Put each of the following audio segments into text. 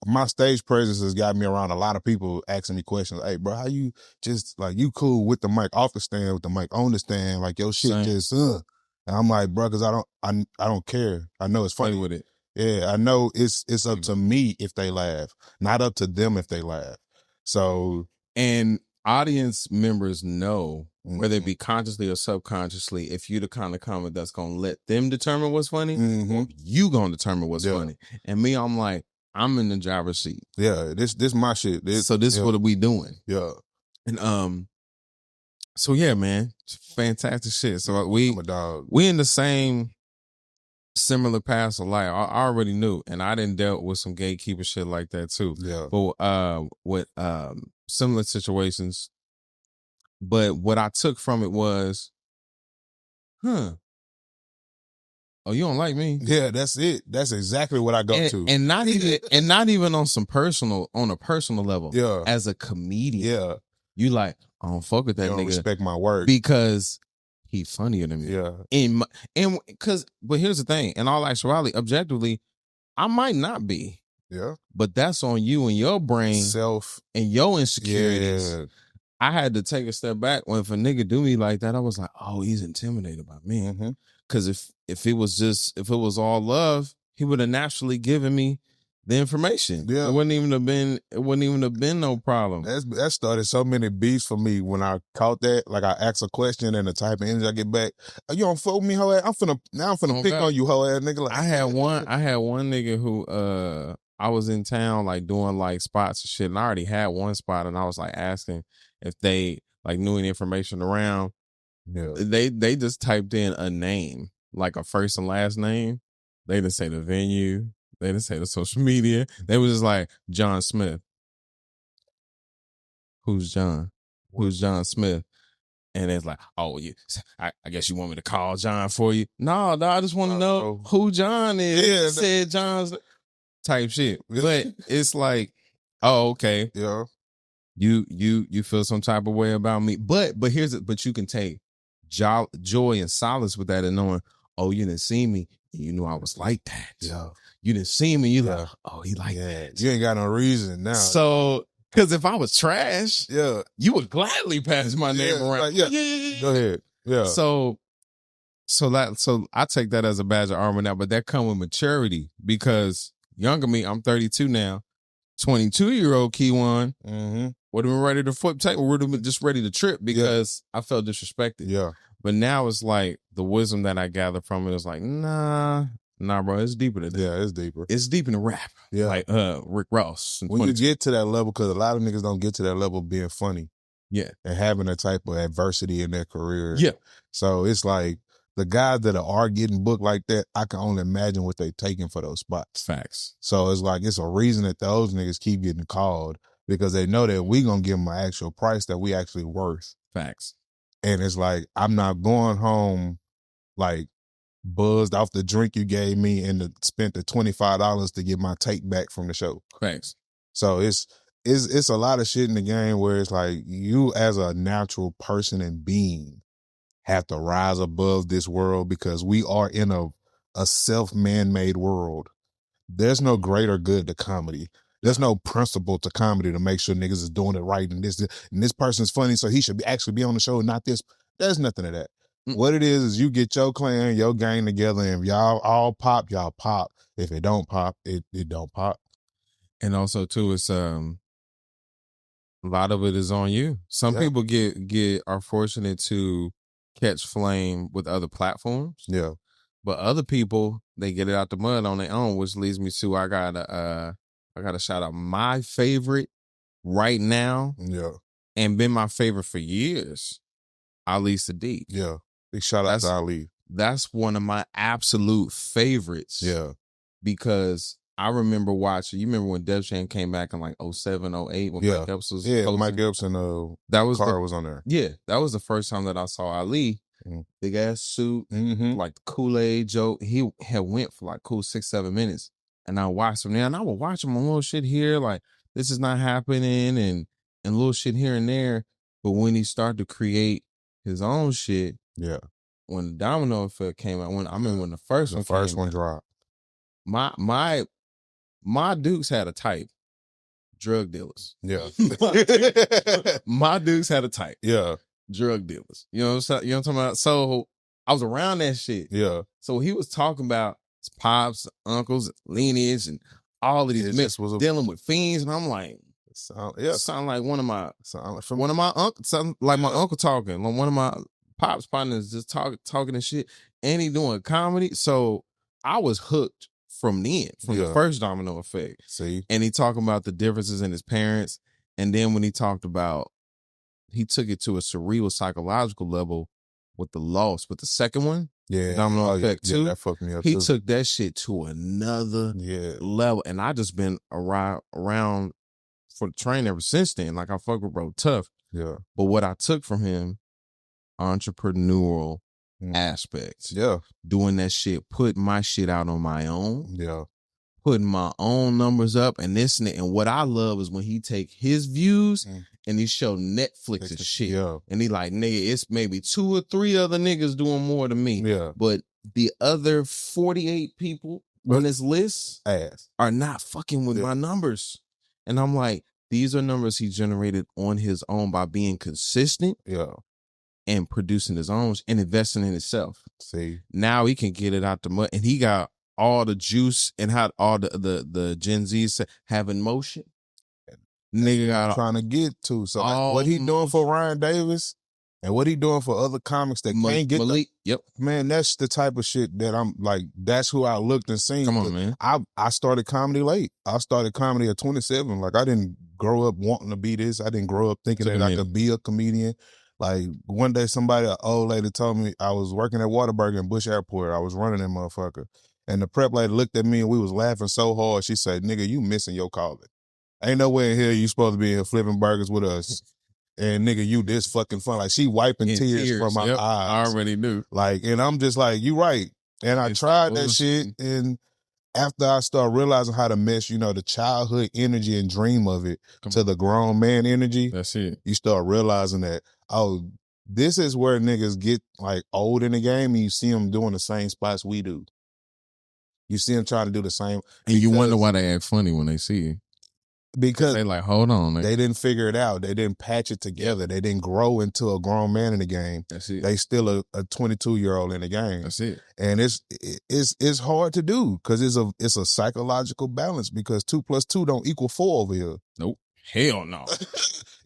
my stage presence has got me around a lot of people asking me questions. Hey, bro, how you just like you cool with the mic off the stand, with the mic on the stand, like your shit Same. just. And I'm like, bro, because I don't care. I know it's funny Play with it. Yeah, I know it's up to me if they laugh, not up to them if they laugh. So, and audience members know, whether it be consciously or subconsciously, if you the kind of comment that's gonna let them determine what's funny, or you gonna determine what's funny. And me, I'm like, I'm in the driver's seat. Yeah, this my shit. So this is what we doing. Yeah. And so yeah, man, fantastic shit. So we I'm a dog. we in the same similar paths of life. I already knew, and I didn't dealt with some gatekeeper shit like that too. Yeah. But with similar situations. But what I took from it was, oh, you don't like me? Yeah, that's it. That's exactly what I go to. And not even on a personal level. Yeah. As a comedian. Yeah. You like, I don't fuck with that you don't nigga. Respect my work. Because he funnier than me. Yeah. But here's the thing, in all actuality, objectively, I might not be. Yeah. But that's on you and your brain. And your insecurities. Yeah. I had to take a step back when if a nigga do me like that, I was like, oh, he's intimidated by me. Because if it was all love, he would have naturally given me the information. Yeah. It wouldn't even have been no problem. That started so many beefs for me when I caught that. Like I asked a question and the type of energy I get back, oh, you don't fuck with me, hoe ass. I'm finna pick on you, hoe ass nigga. Like I had one nigga who I was in town like doing like spots and shit, and I already had one spot, and I was like asking if they like knew any information around. Yeah. They just typed in a name, like a first and last name. They didn't say the venue. They didn't say the social media. They was just like John Smith. Who's John? Who's John Smith? And it's like, oh, I guess you want me to call John for you? No, I just want to know who John is. Yeah, said John's type shit. But it's like, oh, okay. Yeah. You feel some type of way about me. But but you can take joy and solace with that and knowing, oh, you didn't see me. You knew I was like that. Yeah. You didn't see me. You like, oh, he like that. You ain't got no reason now. So, because if I was trash, you would gladly pass my name around. Like, Go ahead. Yeah. So I take that as a badge of armor now, but that come with maturity because younger me, I'm 32 now, 22-year-old Keywan would have been ready to flip tape, would have been just ready to trip because I felt disrespected. Yeah. But now it's like the wisdom that I gather from it is like, nah, bro, it's deeper than that. Yeah, it's deeper. It's deep in the rap. Yeah. Like Rick Ross. When you get to that level, because a lot of niggas don't get to that level of being funny. Yeah. And having that type of adversity in their career. Yeah. So it's like the guys that are getting booked like that, I can only imagine what they taking for those spots. Facts. So it's like, it's a reason that those niggas keep getting called because they know that we gonna give them an actual price that we actually worth. Facts. And it's like, I'm not going home like buzzed off the drink you gave me and spent the $25 to get my take back from the show. Thanks. So it's a lot of shit in the game where it's like you as a natural person and being have to rise above this world because we are in a self-man-made world. There's no greater good to comedy. There's no principle to comedy to make sure niggas is doing it right and this person's funny so he should actually be on the show and not this. There's nothing of that. What it is you get your clan, your gang together, and if y'all all pop, y'all pop. If it don't pop, it don't pop. And also too, it's a lot of it is on you. Some people are fortunate to catch flame with other platforms. Yeah. But other people, they get it out the mud on their own, which leads me to I gotta shout out my favorite right now. Yeah. And been my favorite for years. Ali Sadiq. Yeah. Big shout out to Ali. That's one of my absolute favorites. Yeah. Because I remember watching, you remember when Def Jam came back in like 07, 08 when Mike Epps was hosting? Mike Epps and was on there. Yeah. That was the first time that I saw Ali. Big ass suit, like the Kool-Aid joke. He had went for like cool 6-7 minutes. And I watched him there and I would watch him on little shit here, like this is not happening and little shit here and there. But when he started to create his own shit, when the Domino Effect came out, when the first one dropped, my My Dukes had a type. Drug dealers. Yeah. My Dukes had a type. Yeah. Drug dealers. You know what I'm talking about? So I was around that shit. Yeah. So he was talking about his pops, uncles, lineage, and all of these men dealing with fiends, and I'm like, sound like one of my uncles, sound like my uncle talking, like one of my pops partners just talking and shit, and he doing comedy. So I was hooked from the first domino effect. See, and he talking about the differences in his parents, and then when he talked about, he took it to a surreal psychological level with the loss, with the second one. Yeah, Domino effect too. That fucked me up. He took that shit to another level, and I just been around for the train ever since then. Like I fuck with bro tough. Yeah. But what I took from him, entrepreneurial aspects. Yeah. Doing that shit, putting my shit out on my own. Yeah. Putting my own numbers up and this and that. And what I love is when he take his views and he show Netflix and shit. Yeah. And he like, nigga, it's maybe 2 or 3 other niggas doing more than me. Yeah. But the other 48 people on this list are not fucking with my numbers. And I'm like, these are numbers he generated on his own by being consistent. Yeah. And producing his own and investing in himself. See. Now he can get it out the mud. And he got all the juice and how all the Gen Zs have in motion. Nigga got trying to get to. So what he doing for Ryan Davis and what he doing for other comics that can't get Malik. Yep. Man, that's the type of shit that I'm like, that's who I looked and seen. Come on, man. I started comedy late. I started comedy at 27. Like I didn't grow up wanting to be this. I didn't grow up thinking that I could be a comedian. Like one day an old lady told me, I was working at Whataburger in Bush Airport. I was running that motherfucker. And the prep lady looked at me and we was laughing so hard. She said, nigga, you missing your calling. Ain't no way in here you supposed to be here flipping burgers with us. And nigga, you this fucking fun. Like she wiping tears from my eyes. I already knew. Like, and I'm just like, you right. And I tried that shit. And after I started realizing how to mesh, the childhood energy and dream of it to the grown man energy. That's it. You start realizing that, this is where niggas get like old in the game and you see them doing the same spots we do. You see them trying to do the same. And you wonder why they act funny when they see you. Because they like, hold on. They didn't figure it out. They didn't patch it together. They didn't grow into a grown man in the game. That's it. They still a 22-year-old in the game. That's it. And it's hard to do because it's a psychological balance because 2 + 2 don't equal 4 over here. Nope. Hell no.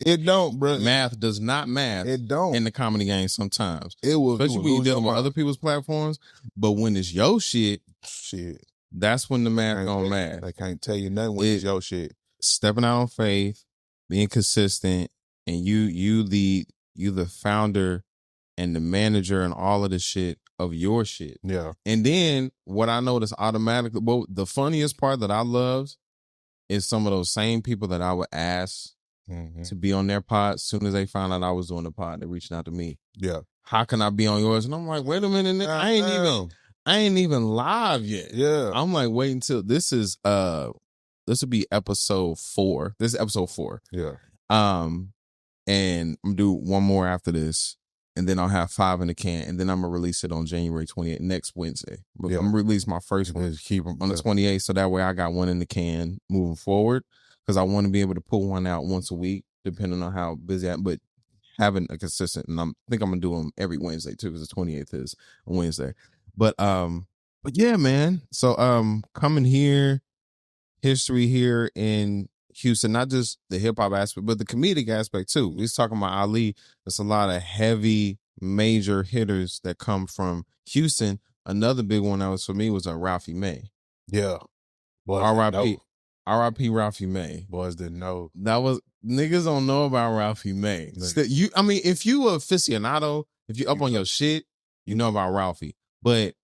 It don't, bro. Math does not math. It don't. In the comedy game sometimes. It will. Especially when you're dealing with other people's platforms. But when it's your shit, that's when the math gonna math. They can't tell you nothing when it's your shit. Stepping out on faith, being consistent, and you the founder and the manager and all of the shit of your shit. Yeah. And then what I noticed automatically, well, the funniest part that I loved is some of those same people that I would ask to be on their pod. As soon as they found out I was doing the pod, they reached out to me. Yeah. How can I be on yours? And I'm like, wait a minute, I ain't even live yet. Yeah. I'm like, wait until this will be episode 4. This is episode 4. Yeah. And I'm gonna do one more after this, and then I'll have 5 in the can, and then I'm gonna release it on January 28th, next Wednesday. I'm gonna release my first one on the 28th, so that way I got one in the can moving forward, because I want to be able to pull one out once a week, depending on how busy I am, but having a consistent, and I think I'm gonna do them every Wednesday too, because the 28th is a Wednesday. But yeah, man. So coming here, history here in Houston, not just the hip hop aspect, but the comedic aspect too. We was talking about Ali. There's a lot of heavy, major hitters that come from Houston. Another big one that was for me was Ralphie May. Yeah. R.I.P. Ralphie May. Boys didn't know. That was, niggas don't know about Ralphie May. If you a aficionado, if you up on your shit, you know about Ralphie. But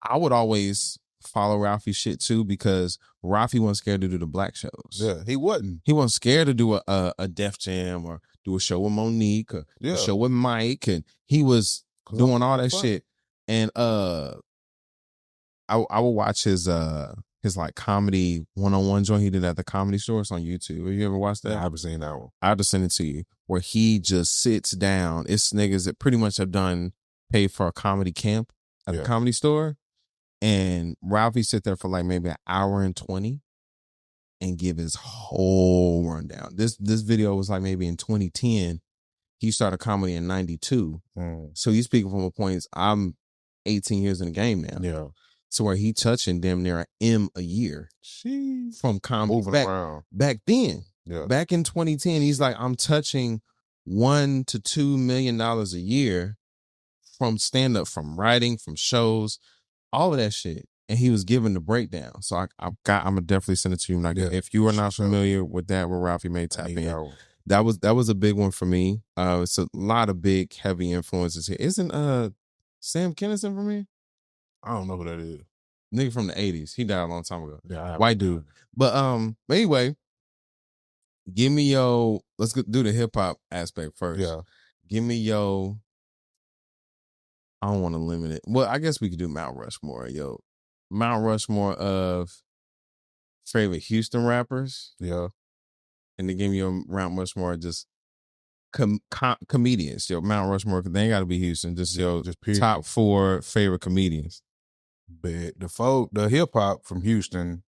I would always follow Ralphie's shit too, because Ralphie wasn't scared to do the black shows. Yeah, he wasn't. He wasn't scared to do a Def Jam or do a show with Monique or a show with Mike, and he was doing all that shit. And I would watch his like comedy one-on-one joint he did at the Comedy Store. It's on YouTube. Have you ever watched that? I haven't seen that one. I'll just send it to you. Where he just sits down. It's niggas that pretty much have paid for a comedy camp at the Comedy Store. And Ralphie sit there for like maybe an hour and 20 and give his whole rundown. This video was like maybe in 2010. He started comedy in 92. So he's speaking from a point, I'm 18 years in the game now. Yeah. So where he touching damn near an M a year from comedy. Back then. Yeah. Back in 2010, he's like, I'm touching $1 to $2 million a year from stand-up, from writing, from shows, all of that shit. And he was giving the breakdown. So I'm gonna definitely send it to you. Like, if you are not familiar with that, with Ralphie May, tap in. That was a big one for me. It's a lot of big, heavy influences here. Isn't Sam Kinison from here? I don't know who that is. Nigga from the 80s. He died a long time ago. Yeah, white dude. But anyway, give me your, let's do the hip hop aspect first. Yeah. Give me your, I don't want to limit it. Well, I guess we could do Mount Rushmore. Yo, Mount Rushmore of favorite Houston rappers. Yeah. And then give me your Mount Rushmore just comedians. Yo, Mount Rushmore, they ain't got to be Houston. Just top 4 favorite comedians. But the hip hop from Houston,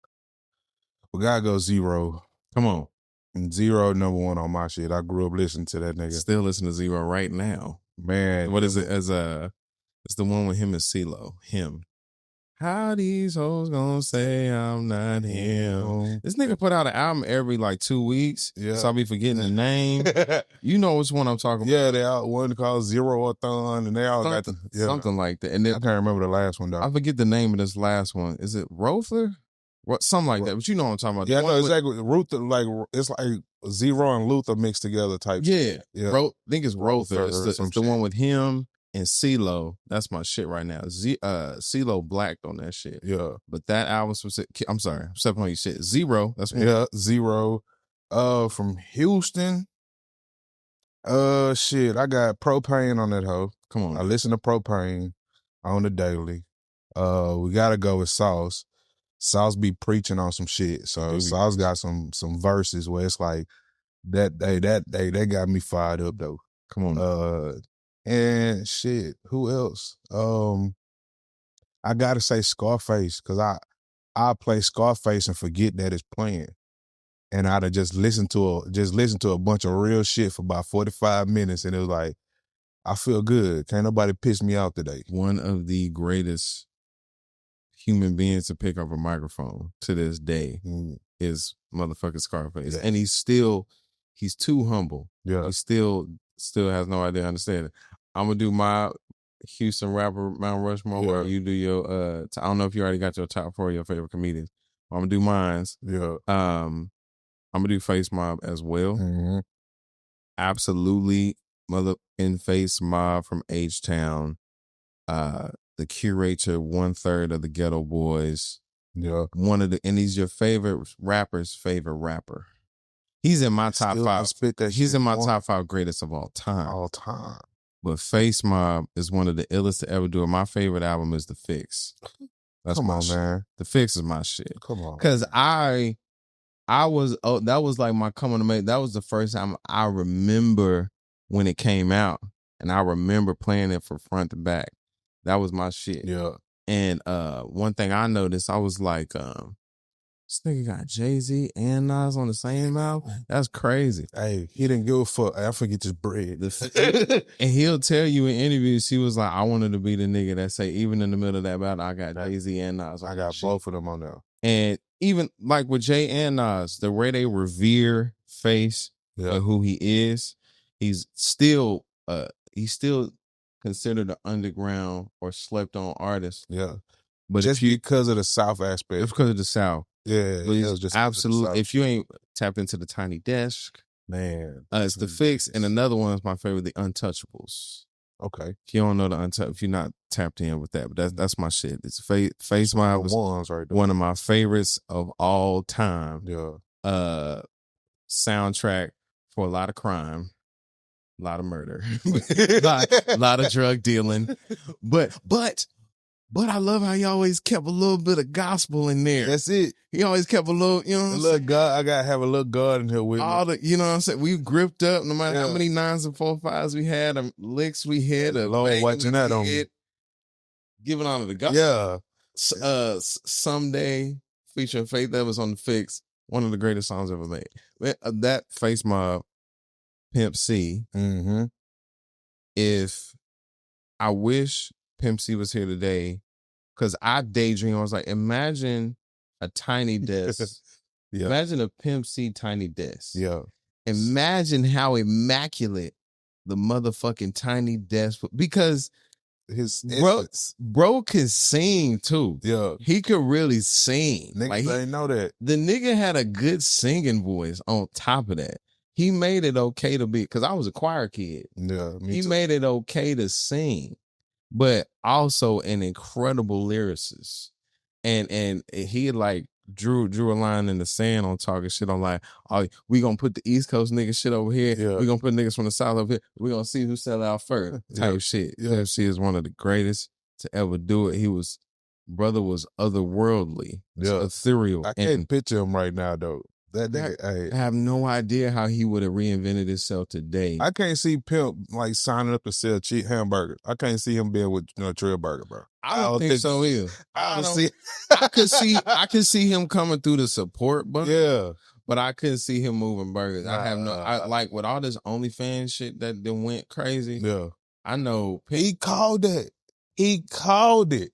we gotta go Zero. Come on. And Zero #1 on my shit. I grew up listening to that nigga. Still listen to Zero right now. Man. What is it? It's the one with him and CeeLo. Him. How these hoes gonna say I'm not him? This nigga put out an album every like 2 weeks. Yeah. So I'll be forgetting the name. You know which one I'm talking about. Yeah, they all one called Zero-a-thon, and they all got something like that. And then, I can't remember the last one though. I forget the name of this last one. Is it Rother? Something like that. But you know what I'm talking about. Yeah, no, exactly. Luther, like it's like Zero and Luther mixed together type. Yeah. I think it's Rother. It's the one with him and CeeLo. That's my shit right now. CeeLo blacked on that shit. Yeah. But that album specific, I'm sorry, I'm stepping on your shit. Zero. That's me. Yeah, Zero. From Houston. Shit, I got Propane on that hoe. Come on. I listen to Propane on the daily. We gotta go with Sauce. Sauce be preaching on some shit. So Sauce got some verses where it's like that they got me fired up though. Come on. And shit, who else? I gotta say Scarface, cause I play Scarface and forget that it's playing. And I'd have just listened to a bunch of real shit for about 45 minutes, and it was like, I feel good. Can't nobody piss me off today. One of the greatest human beings to pick up a microphone to this day is motherfucking Scarface. Yeah. And he's too humble. Yeah. He still has no idea how to understand it. I'm gonna do my Houston rapper Mount Rushmore where you do your I don't know if you already got your top 4 of your favorite comedians. I'm gonna do mine's. Yeah. I'm gonna do Face Mob as well. Mm-hmm. Absolutely mother in Face Mob from H-Town. The Curator, 1/3 of the Ghetto Boys. Yeah. And he's your favorite rapper's favorite rapper. He's in my top 5. He's in my top 5 greatest of all time. All time. But Face Mob is one of the illest to ever do it. My favorite album is The Fix. That's Come on, shit. man. The Fix is my shit. Come on. Because I was, that was like my coming to make. That was the first time I remember when it came out. And I remember playing it from front to back. That was my shit. Yeah. And one thing I noticed, I was like, this nigga got Jay-Z and Nas on the same album? That's crazy. Hey, he didn't give a fuck. I forget his bread. And he'll tell you in interviews, he was like, I wanted to be the nigga that say, even in the middle of that battle, I got Jay-Z and Nas. I got both of them on there. And even like with Jay and Nas, the way they revere Face, who he is, he's still considered an underground or slept on artist. Yeah. But just because of the South aspect. It's because of the South. Yeah. But it was just absolutely. If you ain't tapped into the Tiny Desk, man, it's The Fix, and another one is my favorite, The Untouchables. Okay. If you don't know the Untouchables, if you're not tapped in with that, but that's my shit. It's Face Mob was one of my favorites of all time. Yeah. Soundtrack for a lot of crime. A lot of murder, a lot of drug dealing, but I love how he always kept a little bit of gospel in there. That's it. He always kept a little, you know, what I'm saying? God. I gotta have a little God in here with me. You know what I'm saying? We gripped up no matter how many 9s and 4/5s we had, licks we had, Lord watching that on me. Giving honor to God. Yeah. Someday featuring Faith Evans on The Fix. one of the greatest songs ever made. That Face Mob, Pimp C. Mm-hmm. If I wish Pimp C was here today, because I daydream. I was like, imagine a tiny desk. Yeah. Imagine a Pimp C tiny desk. Yeah. Imagine how immaculate the motherfucking tiny desk, because his bro can sing too. Yeah. He could really sing. Niggas like ain't know that. The nigga had a good singing voice on top of that. He made it okay to be, because I was a choir kid. Yeah, he made it okay to sing, but also an incredible lyricist. And he like drew a line in the sand on talking shit on like, oh, we gonna put the East Coast nigga shit over here. Yeah. We gonna put niggas from the South over here. We gonna see who sell out first type shit. Yeah. Pimp C is one of the greatest to ever do it. Brother was otherworldly, ethereal. I can't picture him right now though. That nigga, I have no idea how he would have reinvented himself today. I can't see Pimp like signing up to sell cheap hamburgers. I can't see him being with Trail Burger, bro. I don't think so either. I see. I could see him coming through the support, but but I couldn't see him moving burgers. I like with all this OnlyFans shit that then went crazy. Yeah, I know he called that. He called it.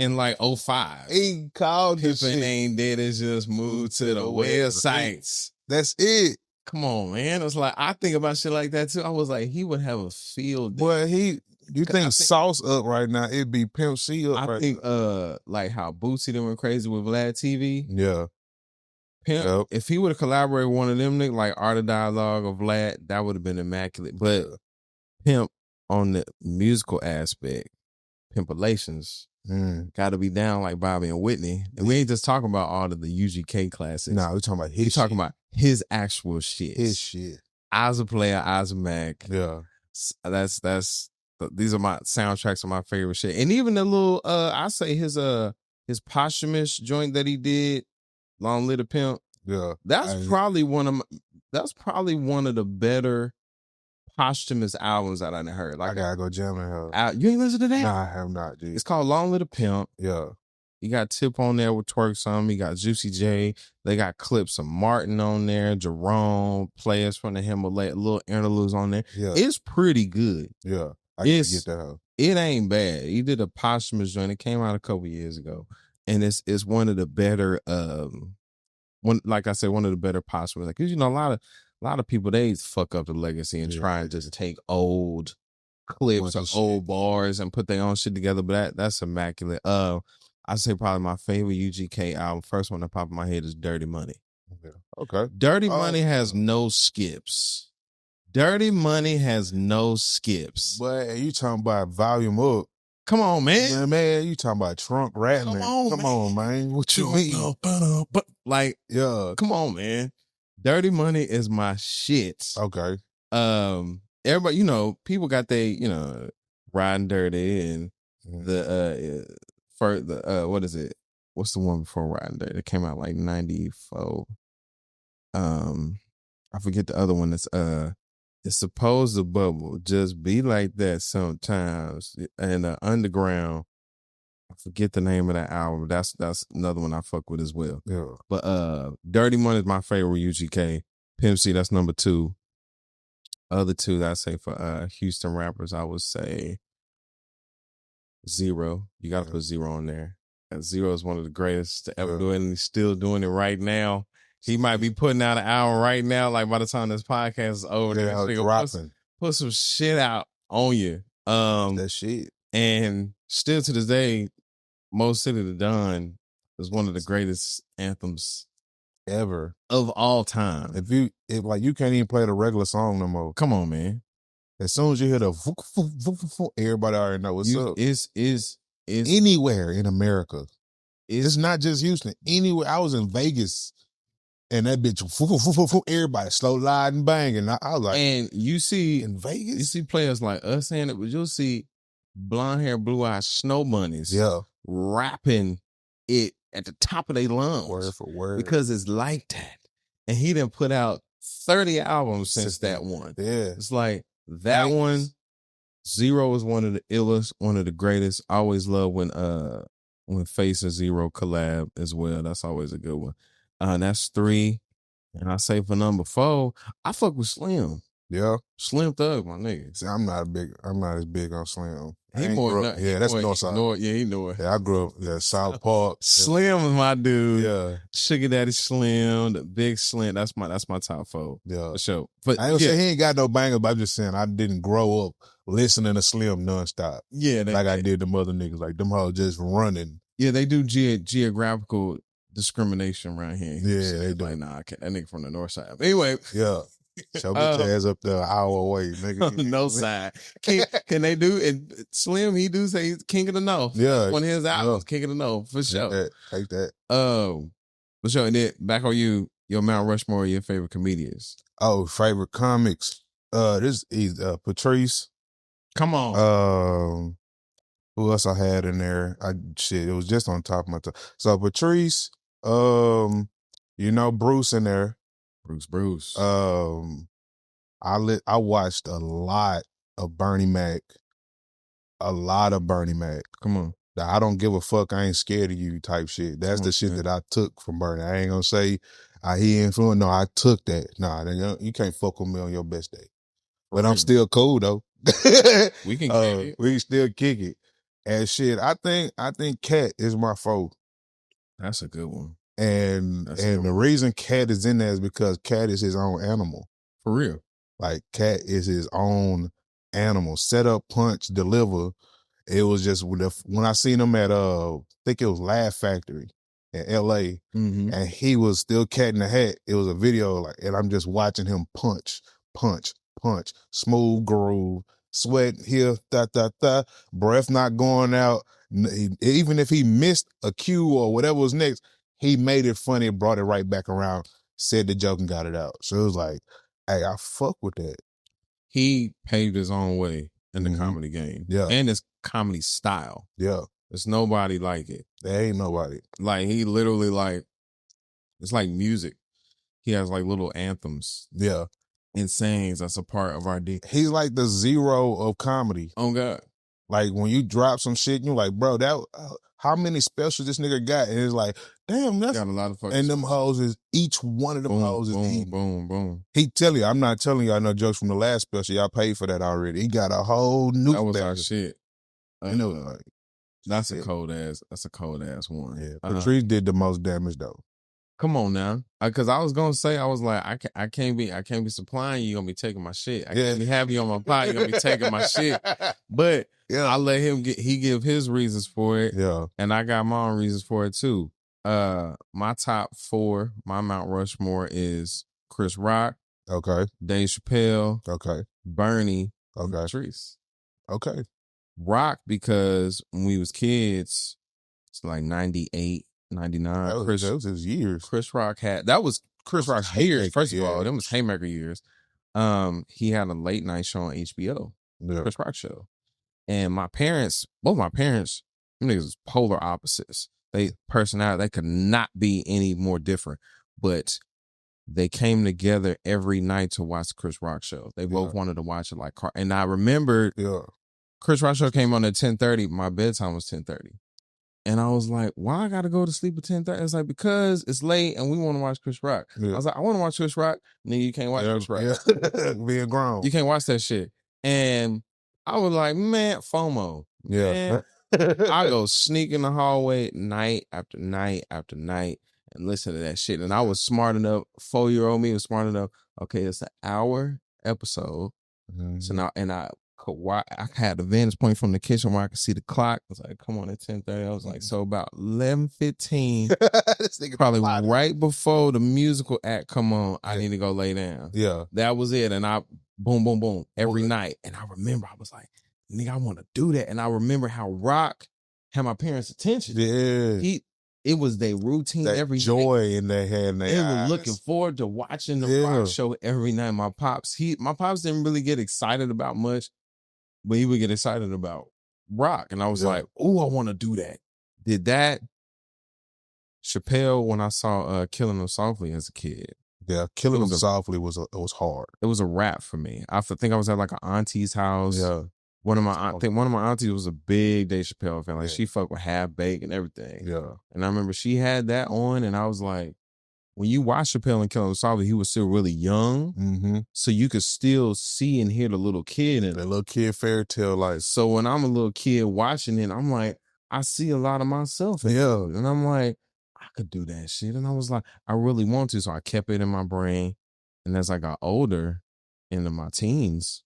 In like 05. He called it. Pimpin' ain't dead, it's just moved to the websites. That's it. Come on, man. It's like, I think about shit like that too. I was like, he would have a field day. Well, you think Sauce up right now, it'd be Pimp C up I think like how Bootsy done went crazy with Vlad TV. Yeah. Pimp, if he would have collaborated with one of them niggas, like Art of Dialogue or Vlad, that would have been immaculate. But Pimp on the musical aspect, Pimpalations, got to be down like Bobby and Whitney. And we ain't just talking about all of the UGK classics. Nah, we're talking about his shit. Talking about his actual shit. His shit. Eyes a Player, Eyes a Mac. Yeah. These are my soundtracks of my favorite shit. And even the little, I say his posthumous joint that he did, Long Live the Pimp. Yeah. That's probably one of the better posthumous albums that I done heard. Like, I gotta go jam in her. You ain't listen to that? Nah, I have not, dude. It's called Long Live the Pimp. Yeah. You got Tip on there with Twerk some. You got Juicy J. They got clips of Martin on there, Jerome, players from the Himalaya, little interludes on there. Yeah. It's pretty good. Yeah. I can get that out. It ain't bad. He did a posthumous joint. It came out a couple years ago. And it's one of the better one of the better posthumous. Because a lot of people, they fuck up the legacy and try and just take old clips or old bars and put their own shit together. But that's immaculate. I say probably my favorite UGK album, first one that popped in my head, is Dirty Money. Okay. Dirty Money has no skips. Dirty Money has no skips. But you talking about volume up. Come on, man. Yeah, man, you talking about trunk rattling. Come on, man. What you mean? Like, yeah, come on, man. Dirty Money is my shit. Okay. Everybody, people got they, Riding Dirty and what is it? What's the one before Riding Dirty? It came out like 94. I forget the other one. That's it's supposed to bubble. Just be like that sometimes. And Underground. I forget the name of that album. That's another one I fuck with as well. Yeah. But Dirty Money is my favorite UGK. Pimp C, that's number 2. Other 2 that I say for Houston rappers, I would say Zero. You got to put Zero on there. And Zero is one of the greatest to ever do it, and he's still doing it right now. He might be putting out an album right now. Like by the time this podcast is over, put some shit out on you. That shit. And still to this day, Most City to Dawn is one of the greatest anthems ever of all time. If you can't even play the regular song no more. Come on, man. As soon as you hear the everybody already know what's up. It's anywhere in America. It's not just Houston. Anywhere. I was in Vegas and that bitch, everybody slow sliding banging. I was like, and you see in Vegas, you see players like us saying it, but you'll see blonde hair, blue eyes, snow bunnies, rapping it at the top of their lungs, word for word, because it's like that. And he done put out 30 albums since that one. Yeah, it's like that one. Zero is one of the illest, one of the greatest. I always love when Face and Zero collab as well. That's always a good one. That's 3. And I say for number 4, I fuck with Slim. Yeah. Slim Thug, my nigga. See, I'm not as big on Slim. He more, that's Northside. Yeah, he North. Yeah, I grew up South Park. Slim is my dude. Yeah. Sugar Daddy Slim, the Big Slim. That's my top 4. Yeah. For sure. But I ain't say he ain't got no banger, but I'm just saying I didn't grow up listening to Slim nonstop. Yeah. I did them other niggas. Like them hoes just running. Yeah, they do geographical discrimination around here. Yeah, they do. Like, nah, that nigga from the north side. Anyway. Yeah. Show bitch ass up there an hour away, nigga. No side. Can they do it? Slim, he do say he's king of the north. Yeah. One of his albums, king of the north, for sure. Take that. For sure. And then back on you, your Mount Rushmore, your favorite comedians. Oh, favorite comics. This is Patrice. Come on. Who else I had in there? It was just on top of my tongue. So Patrice, Bruce in there. Bruce. I watched a lot of Bernie Mac. A lot of Bernie Mac. Come on. I don't give a fuck, I ain't scared of you type shit. That's the shit that I took from Bernie. I ain't gonna say he influenced. No, I took that. Nah, you can't fuck with me on your best day. But I'm still cool though. We can kick it. We can still kick it. And shit, I think Cat is my foe. That's a good one. And the reason Cat is in there is because Cat is his own animal. For real. Like Cat is his own animal. Set up, punch, deliver. It was just when I seen him at I think it was Laugh Factory in LA, and he was still Cat in the Hat. It was a video and I'm just watching him punch, smooth groove, sweat here, breath not going out. Even if he missed a cue or whatever was next, he made it funny, brought it right back around, said the joke and got it out. So it was like, hey, I fuck with that. He paved his own way in the comedy game. Yeah. And his comedy style. Yeah. There's nobody like it. There ain't nobody. Like, he literally it's like music. He has like little anthems. Yeah. And sayings that's a part of our D. He's like the zero of comedy. Oh, God. Like, when you drop some shit, you're like, bro, how many specials this nigga got? And it's like, damn, that's got a lot of fucking. And them hoes is, each one of them hoes is boom. He tell you, I'm not telling y'all no jokes from the last special. Y'all paid for that already. He got a whole new That was special. our shit. Like, that's a cold ass one. Yeah. Patrice did the most damage though. Come on now. Cause I was gonna say, I was like, I can't be supplying you, gonna be taking my shit. I can't be having you on my pot, you gonna be taking my shit. But I let him he give his reasons for it. Yeah. And I got my own reasons for it too. My top 4, my Mount Rushmore is Chris Rock. Okay. Dave Chappelle. Okay. Bernie. Okay. Patrice. Okay. Rock, because when we was kids, it's like 98, 99. That was his years. Chris Rock that was Chris Rock's years. First of all, them was Haymaker years. He had a late night show on HBO. Yeah. Chris Rock show. And both my parents, them niggas was polar opposites. They personality, they could not be any more different. But they came together every night to watch the Chris Rock show. They both wanted to watch it and I remembered Chris Rock show came on at 10:30. My bedtime was 10:30. And I was like, why I gotta go to sleep at 10:30? It's like, because it's late and we want to watch Chris Rock. Yeah. I was like, I want to watch Chris Rock. Nigga, you can't watch Chris Rock. Yeah. Being grown. You can't watch that shit. And I was like, man, FOMO. Yeah. Man, I go sneak in the hallway night after night after night and listen to that shit. And I was smart enough, 4-year-old me was smart enough. Okay, it's an hour episode. Mm-hmm. So now, and I had the vantage point from the kitchen where I could see the clock. I was like, come on, at 10:30. I was like, so about 11:15, probably right before the musical act come on, I need to go lay down. Yeah. That was it. And I, boom, every night. And I remember, I was like, nigga, I want to do that. And I remember how Rock had my parents' attention. Yeah. It was their routine that every joy night. In their head. They were looking forward to watching the Rock show every night. My pops didn't really get excited about much, but he would get excited about Rock. And I was like, oh, I want to do that. Did that. Chappelle, when I saw Killing Them Softly as a kid. Yeah, Killing Them Softly was hard. It was a wrap for me. I think I was at like an auntie's house. Yeah. One of my aunties was a big Dave Chappelle fan. Like she fucked with Half Baked and everything. Yeah. And I remember she had that on and I was like, when you watch Chappelle and Killer Solver, he was still really young. So you could still see and hear the little kid in it. The little kid fairy tale life. So when I'm a little kid watching it, I'm like, I see a lot of myself in it. And I'm like, I could do that shit. And I was like, I really want to. So I kept it in my brain. And as I got older, into my teens,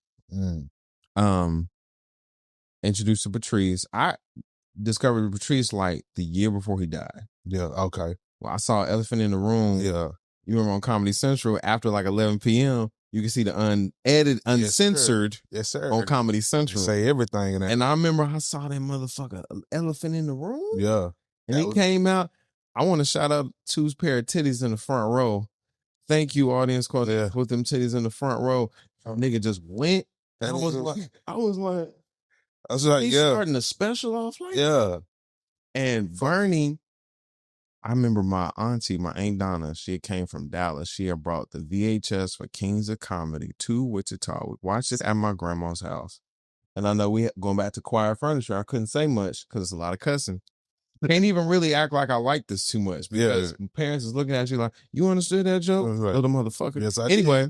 introduced to Patrice. I discovered Patrice like the year before he died. Yeah, okay. Well, I saw Elephant in the Room. Yeah. You remember on Comedy Central, after like 11 p.m., you can see the unedited, uncensored yes, sir. on Comedy Central. Say everything in that. And I remember I saw that motherfucker, Elephant in the Room. Yeah. And he came out. I want to shout out Two's pair of titties in the front row. Thank you, audience, with them titties in the front row. Nigga just went. And I was like, he's starting a special off like that. And Bernie, I remember my auntie, my Aunt Donna, she came from Dallas. She had brought the VHS for Kings of Comedy to Wichita. We watched it at my grandma's house. And I know going back to Quiet Furniture, I couldn't say much because it's a lot of cussing. Can't even really act like I like this too much because parents is looking at you like, you understood that joke? Right. Little motherfucker. Yes, I anyway,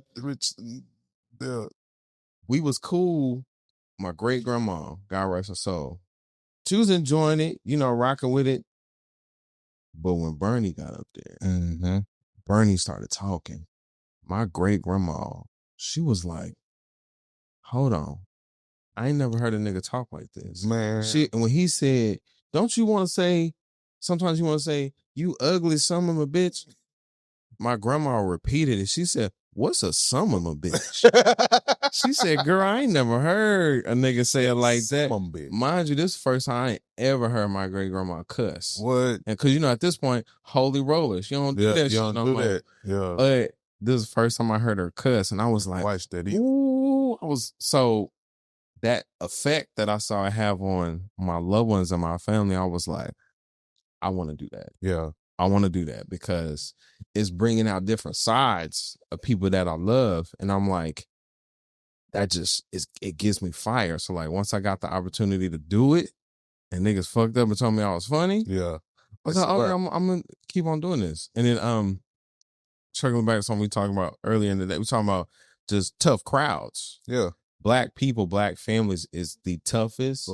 did. We was cool. My great grandma, God rest her soul, she was enjoying it, rocking with it. But when Bernie got up there, Bernie started talking. My great grandma, she was like, hold on. I ain't never heard a nigga talk like this. Man. And when he said, don't you want to say, sometimes you want to say, you ugly son of a bitch? My grandma repeated it. She said, what's a son of a bitch? She said, girl, I ain't never heard a nigga say it like that. Mind you, this is the first time I ain't ever heard my great grandma cuss. What? And because, at this point, holy rollers. You don't do that shit. You don't do that. Yeah. But this is the first time I heard her cuss. And I was like, watch that. Ooh. So that effect that I saw it have on my loved ones and my family, I was like, I want to do that. Yeah. I want to do that because it's bringing out different sides of people that I love. And I'm like, it gives me fire. So like once I got the opportunity to do it and niggas fucked up and told me I was funny. Yeah. I was like, okay, I'm going to keep on doing this. And then circling back to something we talking about earlier in the day, we talking about just tough crowds. Yeah. Black people, black families is the toughest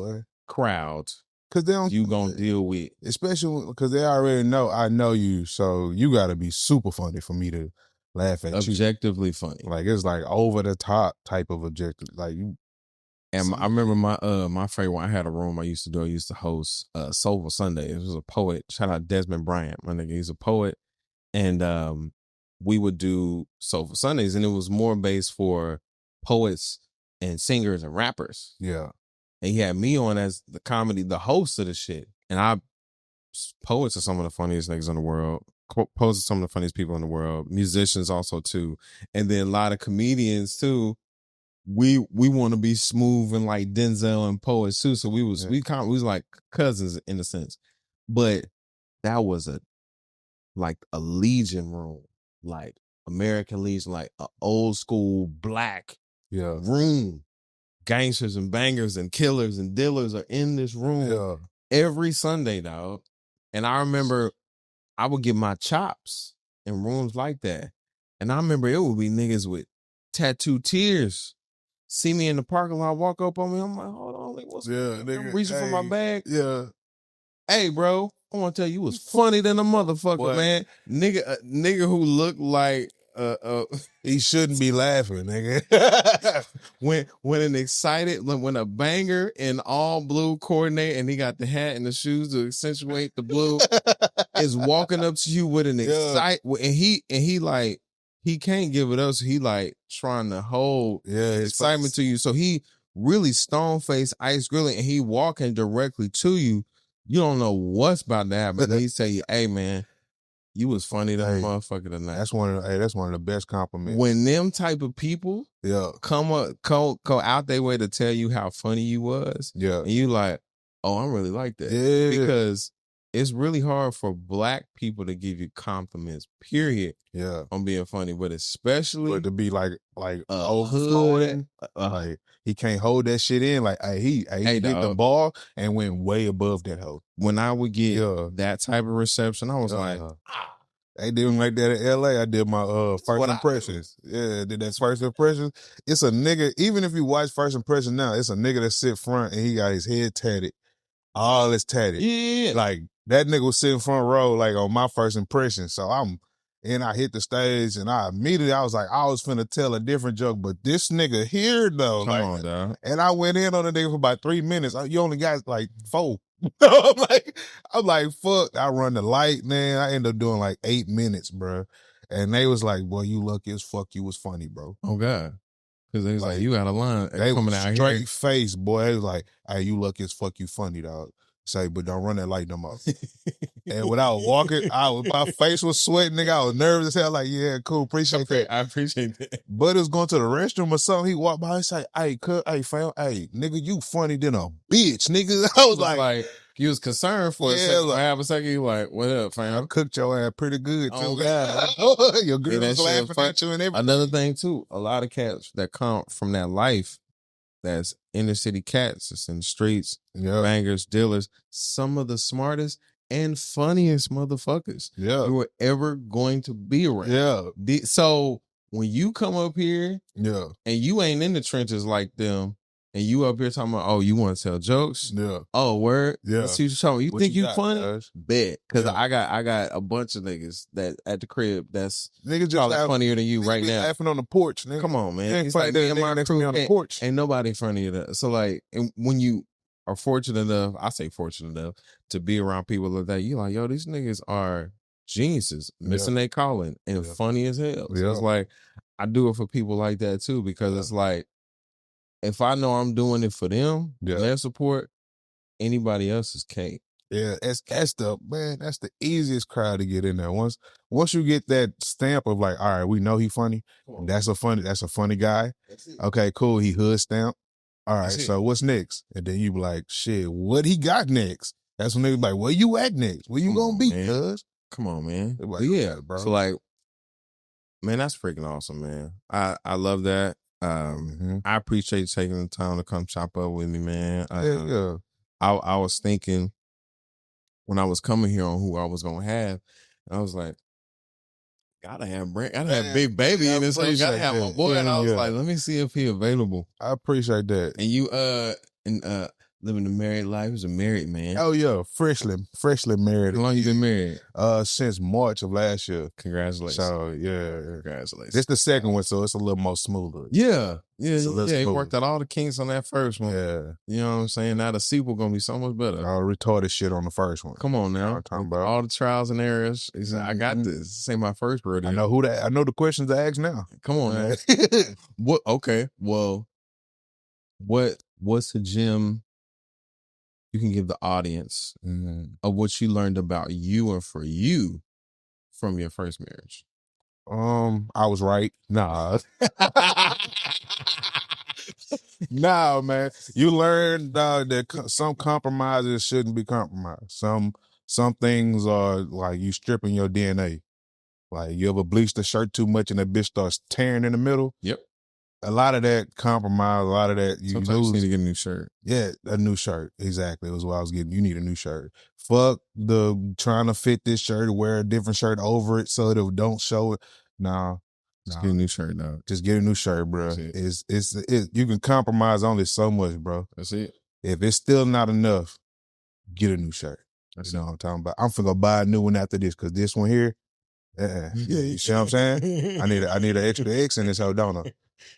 crowd because you gonna deal with, especially because they already know I know you, so you got to be super funny for me to laugh at. Objectively funny, like it's like over the top type of objective, like you. And I remember my favorite one. I had a room I used to do. I used to host Soulful Sunday. It was a poet. Shout out Desmond Bryant, my nigga. He's a poet, and we would do Soulful Sundays, and it was more based for poets and singers and rappers. Yeah. And he had me on as the host of the shit. And poets are some of the funniest niggas in the world. Poets are some of the funniest people in the world. Musicians also too. And then a lot of comedians too. We want to be smooth and like Denzel and poets too. So we was like cousins in a sense. But that was a Legion room. Like American Legion, like an old school black room. Gangsters and bangers and killers and dealers are in this room every Sunday, dog. And I remember I would get my chops in rooms like that. And I remember it would be niggas with tattooed tears. See me in the parking lot, walk up on me. I'm like, hold on, like, what's nigga, I'm reaching for my bag. Yeah. Hey, bro, I want to tell you, was funny than a motherfucker, man. Nigga who looked like he shouldn't be laughing, nigga. when a banger in all blue coordinate and he got the hat and the shoes to accentuate the blue is walking up to you with an and he like he can't give it up, so he like trying to hold excitement to you. So he really stone faced ice grilling and he walking directly to you. You don't know what's about to happen. He say you, hey man, you was funny than a motherfucker tonight. That's one of the best compliments. When them type of people come out their way to tell you how funny you was, and you like, oh, I'm really like that. Yeah. Because it's really hard for black people to give you compliments, period. Yeah. On being funny, but especially to be like overflowing. Like he can't hold that shit in. Like he hit the ball and went way above that hoe. When I would get that type of reception, I was like, They did them like that in LA. I did my first impressions. Yeah, did that first impressions. It's a nigga, even if you watch first impression now, it's a nigga that sit front and he got his head tatted. All is tatted. Yeah. Like that nigga was sitting front row, like on my first impression. So I hit the stage and I was like, I was finna tell a different joke, but this nigga here though. Come on, dog. And I went in on the nigga for about 3 minutes. You only got like 4. I'm like, fuck. I run the light, man. I ended up doing like 8 minutes, bro. And they was like, boy, you lucky as fuck you was funny, bro. Oh, God. Because they was like, you got a line they coming out straight here. face, boy. They was like, hey, you lucky as fuck you funny, dog. Say, but don't run that light no more. And when I was walking, my face was sweating, nigga. I was nervous as hell. Like, yeah, cool, appreciate that. I appreciate that. But it was going to the restroom or something. He walked by and say, hey, fam, hey, nigga, you funny than a bitch, nigga. I was like, you was concerned for a second. Like, half a second, you like, what up, fam? I cooked your ass pretty good, too. Oh, God. Your girl was laughing at you and everything. Another thing, too, a lot of cats that come from that life, that's inner city cats, that's in the streets, bangers, dealers, some of the smartest and funniest motherfuckers you were ever going to be around. Yeah. So when you come up here and you ain't in the trenches like them, and you up here talking about, oh, you want to tell jokes? Yeah. Oh, word? Yeah. Let's see what you're talking. You think you funny? Guys? Bet. Because I got a bunch of niggas that at the crib that's niggas just funnier than you right now. Laughing on the porch, nigga. Come on, man. It's like me and my crew on the porch. Ain't nobody funnier than that. So like, and when you are fortunate enough, I say fortunate enough, to be around people like that, you like, yo, these niggas are geniuses, missing their calling and funny as hell. So it's like, I do it for people like that too, because it's like, if I know I'm doing it for them, their support, anybody else is cake. Yeah, that's the easiest crowd to get in there. Once you get that stamp of like, all right, we know he funny. That's a funny guy. Okay, cool. He hood stamp. All right, so what's next? And then you be like, shit, what he got next? That's when they be like, where you at next? Where you gonna be, cuz? Come on, man. Like, yeah, bro. So like, man, that's freaking awesome, man. I love that. I appreciate you taking the time to come chop up with me, man. I was thinking when I was coming here on who I was gonna have, I was like, gotta have Big Baby in this, so you gotta have my boy. And I was like, let me see if he available. I appreciate that. And you living the married life as a married man. Oh yeah, freshly married. How long you been married? Since March of last year. Congratulations. So yeah, congratulations. This the second one, so it's a little more smoother. Yeah. He worked out all the kinks on that first one. Yeah, you know what I'm saying. Now the sequel gonna be so much better. All retarded shit on the first one. Come on now, talking about all the trials and errors. I got this. This ain't my first rodeo. I know the questions to ask now. Come on, man. What? Okay. Well, what's the gem you can give the audience of what you learned about you and for you from your first marriage? I was right. Nah. Nah, man. You learn that some compromises shouldn't be compromised. Some things are like you stripping your DNA. Like you ever bleach the shirt too much and that bitch starts tearing in the middle? Yep. A lot of that compromise, a lot of that you lose. You need to get a new shirt. Yeah, a new shirt. Exactly. It was what I was getting. You need a new shirt. Fuck the trying to fit this shirt, wear a different shirt over it so it don't show it. Nah. Just get a new shirt, dog. Just get a new shirt, bro. You can compromise only so much, bro. That's it. If it's still not enough, get a new shirt. That's you know what I'm talking about. I'm finna go buy a new one after this because this one here, yeah, you see what I'm saying? I need an extra X in this hoe, don't I?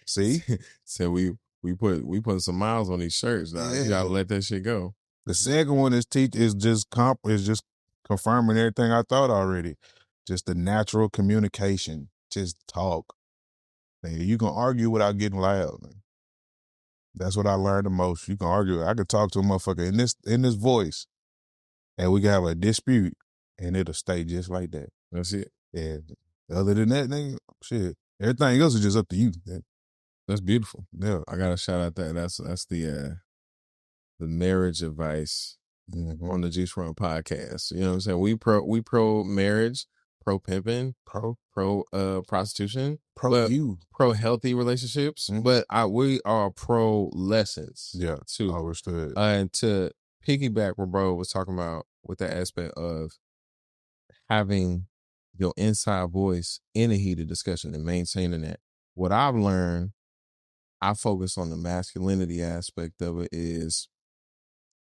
See? So we put some miles on these shirts, dog. You gotta let that shit go. The second one is just confirming everything I thought already. Just the natural communication. Just talk. You can argue without getting loud. Man. That's what I learned the most. You can argue. I could talk to a motherfucker in this voice, and we can have a dispute, and it'll stay just like that. That's it. Yeah. Other than that, nigga, shit. Everything else is just up to you. Man. That's beautiful. Yeah. I gotta shout out that. That's the marriage advice on the Juice Run podcast. You know what I'm saying? We pro marriage, pro pimping, pro prostitution, pro healthy relationships. But we are pro lessons. Yeah, too. Understood. And to piggyback what bro was talking about with the aspect of having your inside voice in a heated discussion and maintaining that. What I've learned, I focus on the masculinity aspect of it is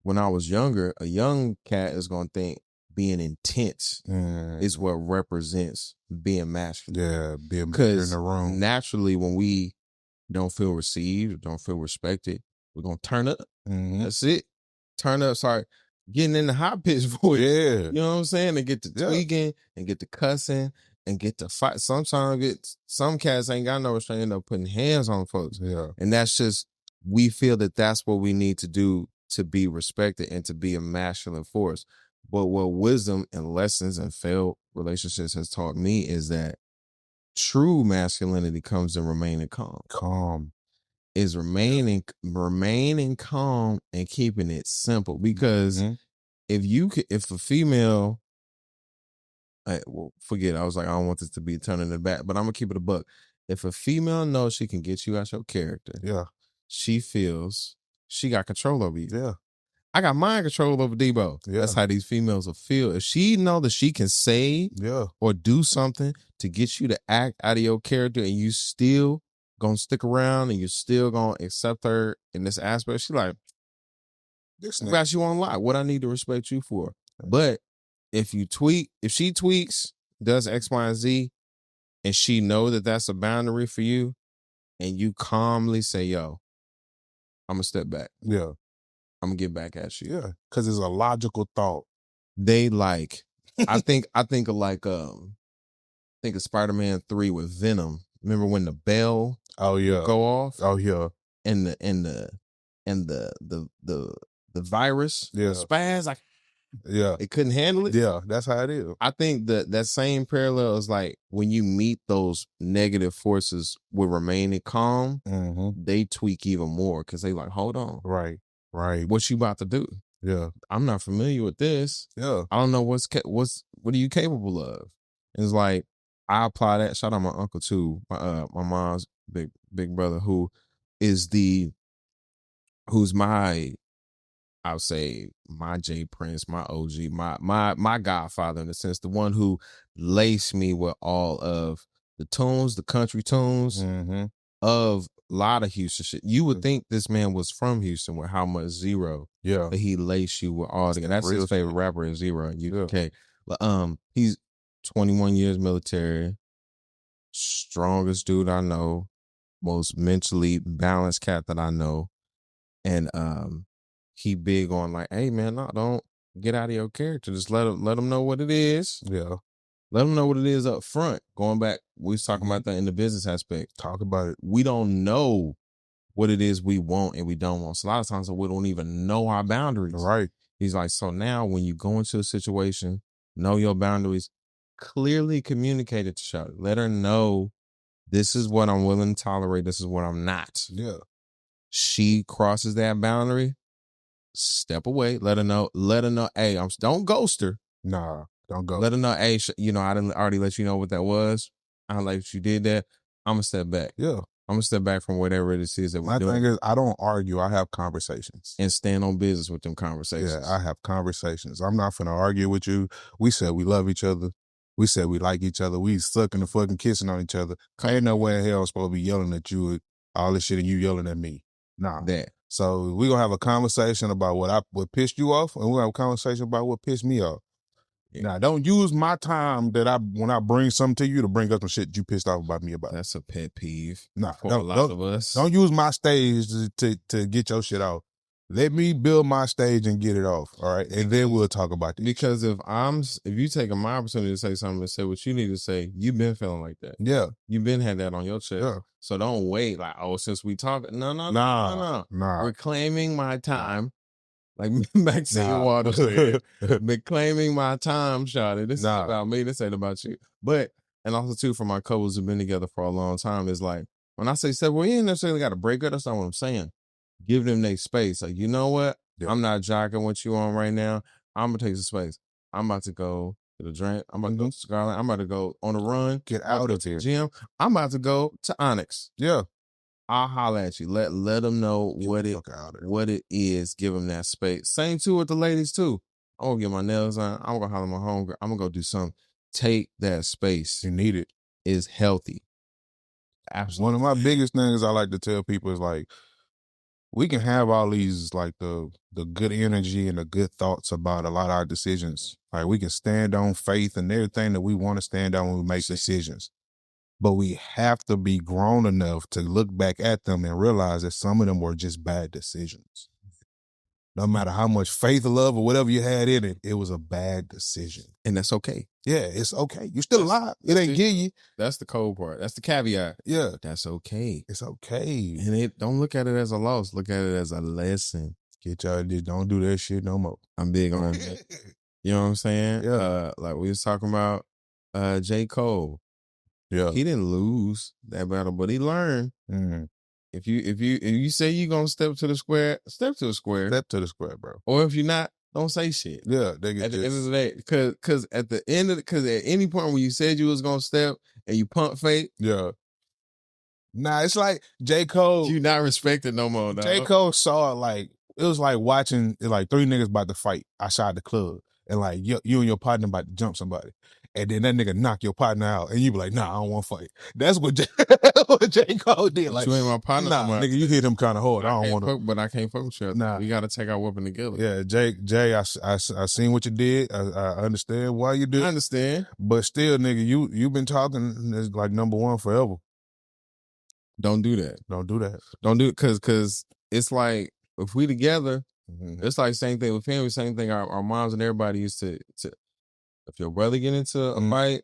when I was younger, a young cat is going to think being intense is what represents being masculine. Yeah, being in Because the room. naturally, when we don't feel received, don't feel respected, we're going to turn up. That's it. Turn up, sorry. Getting in the high pitch voice. Yeah. You know what I'm saying? And get to tweaking and get to cussing and get to fight. Sometimes some cats ain't got no restraint, end up putting hands on folks. Yeah. And that's just, we feel that that's what we need to do to be respected and to be a masculine force. But what wisdom and lessons and failed relationships has taught me is that true masculinity comes in remaining calm. Calm. Is remaining calm and keeping it simple. Because if a female, forget it. I was like, I don't want this to be turning it back, but I'm gonna keep it a buck. If a female knows she can get you out your character, she feels she got control over you. Yeah. I got mind control over Debo. Yeah. That's how these females will feel. If she know that she can say or do something to get you to act out of your character and you still gonna stick around and you're still gonna accept her in this aspect, she like, I got you on lock. What I need to respect you for. But if she tweaks, does X, Y, and Z, and she know that that's a boundary for you, and you calmly say, yo, I'm gonna step back. Yeah. I'm gonna get back at you. Yeah. Because it's a logical thought. They like, I think of Spider-Man 3 with Venom. Remember when the bell go off? Oh yeah. And the virus spaz, like it couldn't handle it. Yeah, that's how it is. I think that same parallel is like when you meet those negative forces with remaining calm, they tweak even more because they like, hold on. Right. What you about to do? Yeah. I'm not familiar with this. Yeah. I don't know what are you capable of? And it's like, I apply that. Shout out my uncle too, my mom's big brother, who's my, I'll say my J Prince, my OG, my godfather in a sense, the one who laced me with all of the tunes, the country tunes of a lot of Houston shit. You would think this man was from Houston with how much Zero. Yeah. But he laced you with all the, that's his favorite rapper is Zero in UK. But he's 21 years military, strongest dude I know, most mentally balanced cat that I know. And he big on like, hey man, no, don't get out of your character. Just let him know what it is. Yeah. Let them know what it is up front. Going back, we was talking about that in the business aspect. Talk about it. We don't know what it is we want and we don't want. So a lot of times we don't even know our boundaries. Right. He's like, so now when you go into a situation, know your boundaries, clearly communicate it to Shawty. Let her know this is what I'm willing to tolerate. This is what I'm not. Yeah. She crosses that boundary, step away. Let her know. Hey, don't ghost her. Nah, don't go. Let her know. Hey, I didn't already let you know what that was. I like you did that. I'm gonna step back. Yeah. I'm gonna step back from whatever it is that we're doing. My thing is, I don't argue. I have conversations. And stand on business with them conversations. Yeah, I have conversations. I'm not finna argue with you. We said we love each other. We said we like each other. We sucking and fucking kissing on each other. Ain't no way in hell I'm supposed to be yelling at you with all this shit and you yelling at me. Nah. That. So we gonna have a conversation about what pissed you off, and we'll have a conversation about what pissed me off. Yeah. Now, don't use my time when I bring something to you to bring up some shit you pissed off about me about. That's a pet peeve. Nah, for a lot of us. Don't use my stage to get your shit off. Let me build my stage and get it off, all right? And then we'll talk about this. Because if you taking my opportunity to say something and say what you need to say, you've been feeling like that. Yeah. You've been had that on your chest. Yeah. So don't wait like, since we talk. No. Reclaiming my time. Like Max Water said, reclaiming my time, Shawty. This is about me. This ain't about you. But, and also too, for my couples who've been together for a long time, is like, when I say, well, you ain't necessarily got to break up. That's not what I'm saying. Give them their space. Like, you know what? Yeah. I'm not jocking what you on right now. I'm going to take some space. I'm about to go to the drink. I'm about to go to Scarlet. I'm about to go on a run. Get out of here. Gym. I'm about to go to Onyx. Yeah. I'll holler at you. Let them know what it is. Give them that space. Same too with the ladies too. I'm gonna get my nails on. I'm gonna holler at my homegirl. I'm gonna go do something. take that space. You need it. Is healthy. Absolutely. One of my biggest things I like to tell people is like, we can have all these like the good energy and the good thoughts about a lot of our decisions. Like we can stand on faith and everything that we want to stand on when we make decisions. But we have to be grown enough to look back at them and realize that some of them were just bad decisions. No matter how much faith or love or whatever you had in it, it was a bad decision. And that's okay. Yeah, it's okay. You're still alive. It ain't kill you. That's the cold part. That's the caveat. Yeah. That's okay. It's okay. And don't look at it as a loss. Look at it as a lesson. Get y'all, don't do that shit no more. I'm big on that. You know what I'm saying? Yeah. Like we was talking about J. Cole. Yeah. He didn't lose that battle, but he learned. Mm. If you say you're gonna step to the square, step to the square. Step to the square, bro. Or if you're not, don't say shit. Yeah, they get at the end of the day, because at the end of because at any point when you said you was gonna step and you pump fake, yeah. Nah, it's like J. Cole. You not respected no more. J. Cole saw it like it was like watching like three niggas about to fight outside the club, and like you and your partner about to jump somebody. And then that nigga knock your partner out, and you be like, "Nah, I don't want to fight." That's what J. Cole did. Like, you ain't my partner. Nah, nigga, you hit him kind of hard. I don't want to. But I can't fuck with you. Nah, we got to take our weapon together. Yeah, Jay, I seen what you did. I understand why you did. I understand, but still, nigga, you been talking as like number one forever. Don't do that. Don't do that. Don't do it because it's like if we together, it's like same thing with family. Same thing. Our moms and everybody used to. If your brother get into a fight,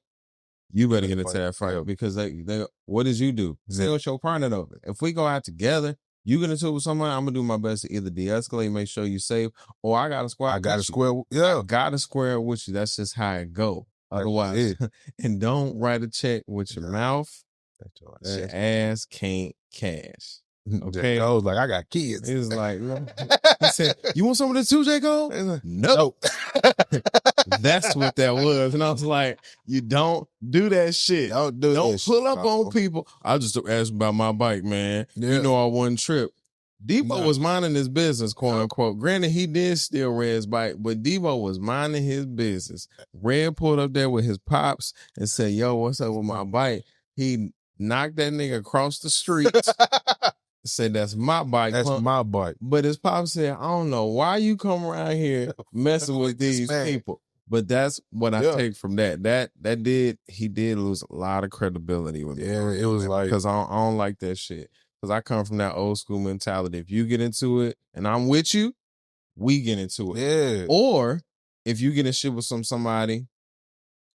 you better get into that fight because they what did you do? Stay with your partner though. If we go out together, you get into it with someone, I'm gonna do my best to either de-escalate, make sure you safe, or I got to square. I got to square. Yeah, I got to square with you. That's just how it go. Otherwise, and don't write a check with your mouth. That ass can't cash. Okay, I was like, I got kids. He was like, no. He said, "You want some of this too, J. Cole?" Like, nope. That's what that was, and I was like, "You don't do that shit. Don't pull up on people." I just asked about my bike, man. Yeah. You know, I wasn't trip. Debo was minding his business, quote unquote. Granted, he did steal Red's bike, but Debo was minding his business. Red pulled up there with his pops and said, "Yo, what's up with my bike?" He knocked that nigga across the street. Said that's my bike. That's my bike. But his pop said, I don't know why you come around here messing with these people. But that's what I take from that. He did lose a lot of credibility with me. Yeah, it was like because I don't like that shit. Because I come from that old school mentality. If you get into it and I'm with you, we get into it. Yeah. Or if you get in shit with somebody,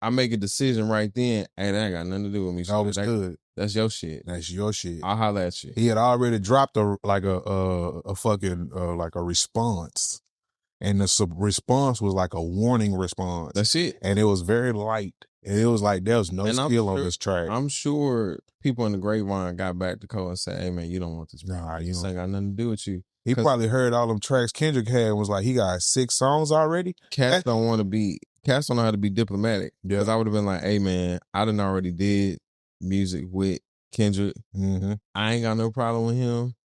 I make a decision right then. Hey, that ain't got nothing to do with me. Oh, it's good. That's your shit. That's your shit. I'll holler at you. He had already dropped a fucking like a response, and the response was like a warning response. That's it. And it was very light. And it was like there was no skill on this track. I'm sure people in the grapevine got back to Cole and said, "Hey man, you don't want this. Nah, you ain't got nothing to do with you." He probably heard all them tracks Kendrick had and was like, he got 6 songs already. Cats don't know how to be diplomatic. Because I would have been like, hey man, I done already did music with Kendrick. Mm-hmm. I ain't got no problem with him.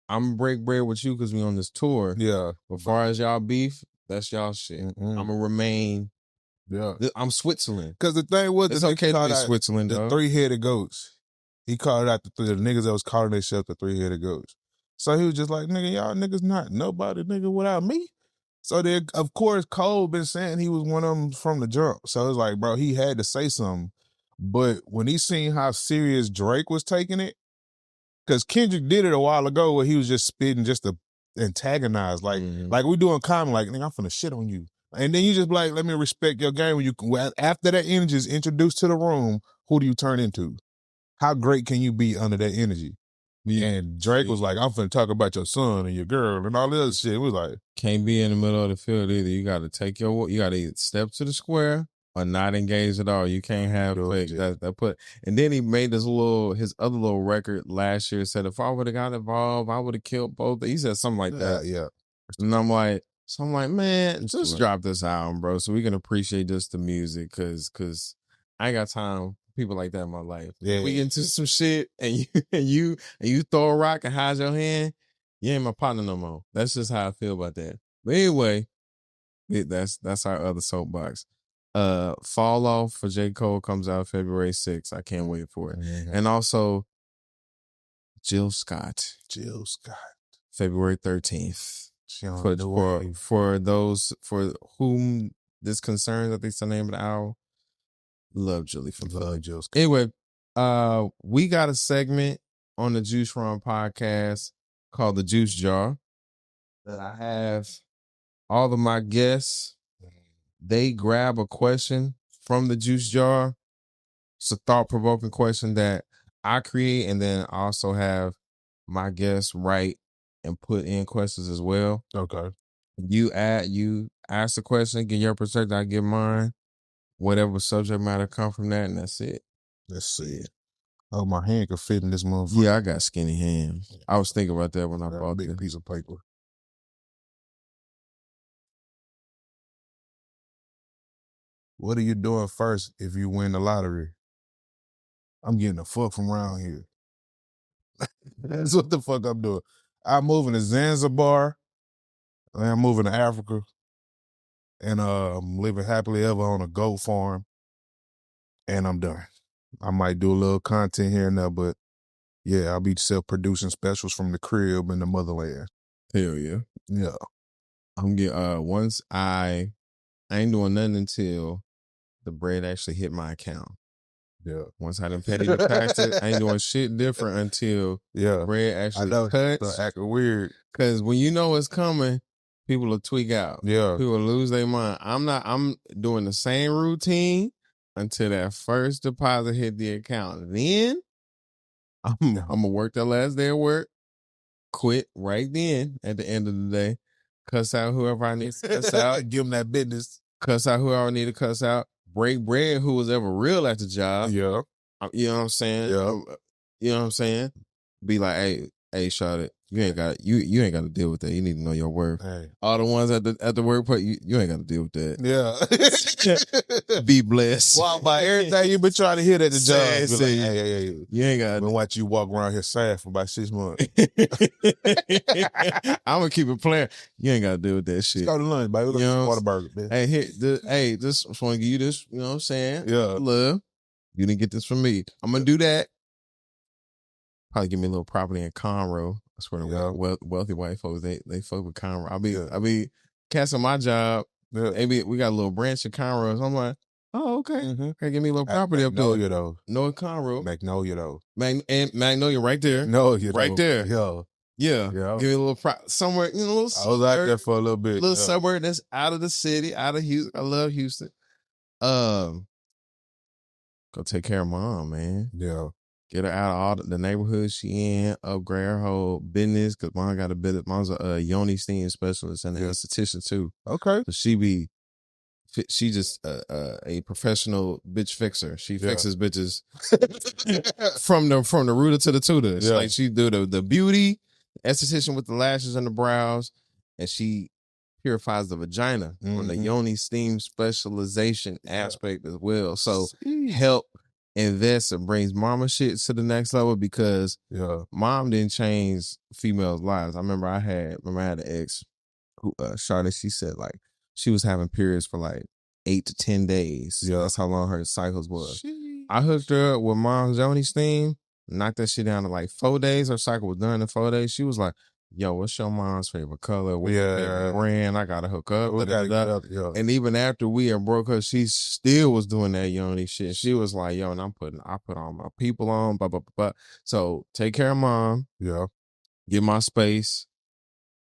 I'm gonna break bread with you because we on this tour. Yeah. But as far as y'all beef, that's y'all shit. I'm gonna remain. Yeah. I'm Switzerland. Because the thing was, it's okay to be Switzerland, the 3-headed goats. He called out the niggas that was calling themselves the 3-headed goats. So he was just like, nigga, y'all niggas not nobody, nigga, without me. So then, of course, Cole been saying he was one of them from the jump. So it's like, bro, he had to say something. But when he seen how serious Drake was taking it, because Kendrick did it a while ago where he was just spitting just to antagonize. Like we doing comedy, like, nigga, I'm finna shit on you. And then you just be like, let me respect your game. After that energy is introduced to the room, who do you turn into? How great can you be under that energy? Yeah. And Drake was like, I'm finna talk about your son and your girl and all this other shit. It was like, can't be in the middle of the field either. You got to you got to either step to the square or not engage at all. You can't have fake. And then he made his other little record last year. Said if I would have got involved, I would have killed both. He said something like that. Yeah. And I'm like, man, just drop this album, bro, so we can appreciate just the music, cause I ain't got time. People like that in my life. Yeah. We get into some shit and you throw a rock and hide your hand, you ain't my partner no more. That's just how I feel about that. But anyway, that's our other soapbox. Fall Off for J. Cole comes out February 6th. I can't wait for it. And also Jill Scott, February 13th. For those for whom this concerns, I think it's the name of the album. Love Jill Scott. Anyway, we got a segment on the Juice Run podcast called the Juice Jar that I have all of my guests. They grab a question from the Juice Jar. It's a thought-provoking question that I create, and then I also have my guests write and put in questions as well. Okay. You ask the question, get your perspective, I give mine. Whatever subject matter come from that, and that's it. Let's see it. Oh, my hand could fit in this motherfucker. Yeah, I got skinny hands. Yeah. I was thinking about that when I bought a big piece of paper. What are you doing first if you win the lottery? I'm getting the fuck from around here. That's what the fuck I'm doing. I'm moving to Zanzibar. I'm moving to Africa. And I'm living happily ever on a goat farm. And I'm done. I might do a little content here and there, but yeah, I'll be self-producing specials from the crib in the motherland. Hell yeah. Yeah. I'm getting once I ain't doing nothing until the bread actually hit my account. Yeah. Once I done paid the taxes, I ain't doing shit different until bread actually cuts. Acting weird. Cause when you know it's coming, people will tweak out. Yeah. People will lose their mind. I'm doing the same routine until that first deposit hit the account. Then I'm gonna work that last day of work, quit right then at the end of the day, cuss out whoever I need to cuss out, give them that business, cuss out whoever I need to cuss out, break bread who was ever real at the job. Yeah. You know what I'm saying? Yeah. You know what I'm saying? Be like, hey, Charlotte, you ain't got to deal with that. You need to know your worth. Hey. All the ones at the workplace, you ain't got to deal with that. Yeah. Be blessed. Well, by everything you've been trying to hit at the job. Say, like, hey. You ain't got to watch you walk around here sad for about 6 months. I'm gonna keep it playing. You ain't got to deal with that shit. Let's go to lunch, baby. Let's go to Whataburger, man. Hey, just want to give you this, you know what I'm saying? Yeah. Love. You didn't get this from me. I'm gonna do that. Probably give me a little property in Conroe. I swear to wealthy white folks, they fuck with Conroe. I'll be casting my job. Yeah. Maybe we got a little branch in Conroe. So I'm like, oh, okay. Mm-hmm. Okay, give me a little property up there. Magnolia, though. No, Conroe. Magnolia, though. Magnolia right there. No, right there. Yeah. Give me a little somewhere, a little I was out there for a little bit. Little suburb that's out of the city, out of Houston. I love Houston. Go take care of mom, man. Yeah. Get her out of all the neighborhood she in, upgrade her whole business, because mom got a business. Mom's a yoni steam specialist and an esthetician too. Okay. So she just a professional bitch fixer. She fixes bitches from the rooter to the tutor. It's like she do the beauty, esthetician with the lashes and the brows, and she purifies the vagina on the yoni steam specialization aspect as well. So help invest and brings mama shit to the next level, because mom didn't change females' lives. I remember I had an ex who Charlotte, she said like she was having periods for like 8 to 10 days. Yeah. That's how long her cycles was. I hooked her up with mom's yoni steam, knocked that shit down to like 4 days. Her cycle was done in 4 days. She was like, yo, what's your mom's favorite color? What's your favorite brand? I gotta hook up. And even after we had broke her, she still was doing that yoni shit. She was like, yo, and I put all my people on, blah, blah, blah, blah. So take care of mom. Yeah. Get my space.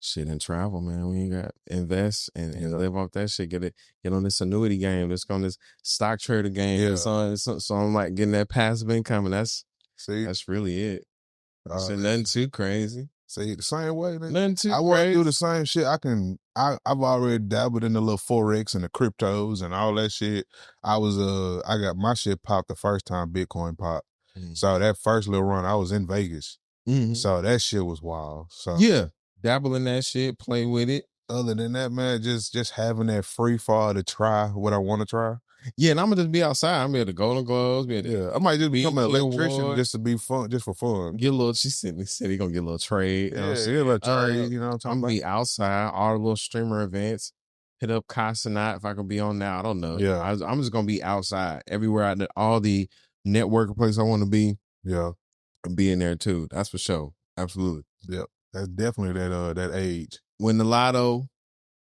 Shit, and travel, man. We ain't got invest and live off that shit. Get on this annuity game. Let's go on this stock trader game. Yeah. So I'm like getting that passive income, and that's really it. So nothing too crazy. See, the same way. Nothing too I want to do the same shit. I've already dabbled in the little Forex and the cryptos and all that shit. I got my shit popped the first time Bitcoin popped. Mm-hmm. So that first little run, I was in Vegas. Mm-hmm. So that shit was wild. So yeah. Dabble in that shit, play with it. Other than that, man, just having that free fall to try what I want to try. Yeah, and I'm gonna just be outside. I'm at the Golden Globes. I might just become an electrician just to be fun, just for fun. Get a little. She said he gonna get a little trade. Yeah, a little trade. You know what I'm talking about? I'm gonna be outside. All the little streamer events. hit up Casanat if I can be on now. I don't know. Yeah. I'm just gonna be outside everywhere. All the networking places I want to be. Yeah. Be in there too. That's for sure. Absolutely. Yep. That's definitely that age. Win the lotto,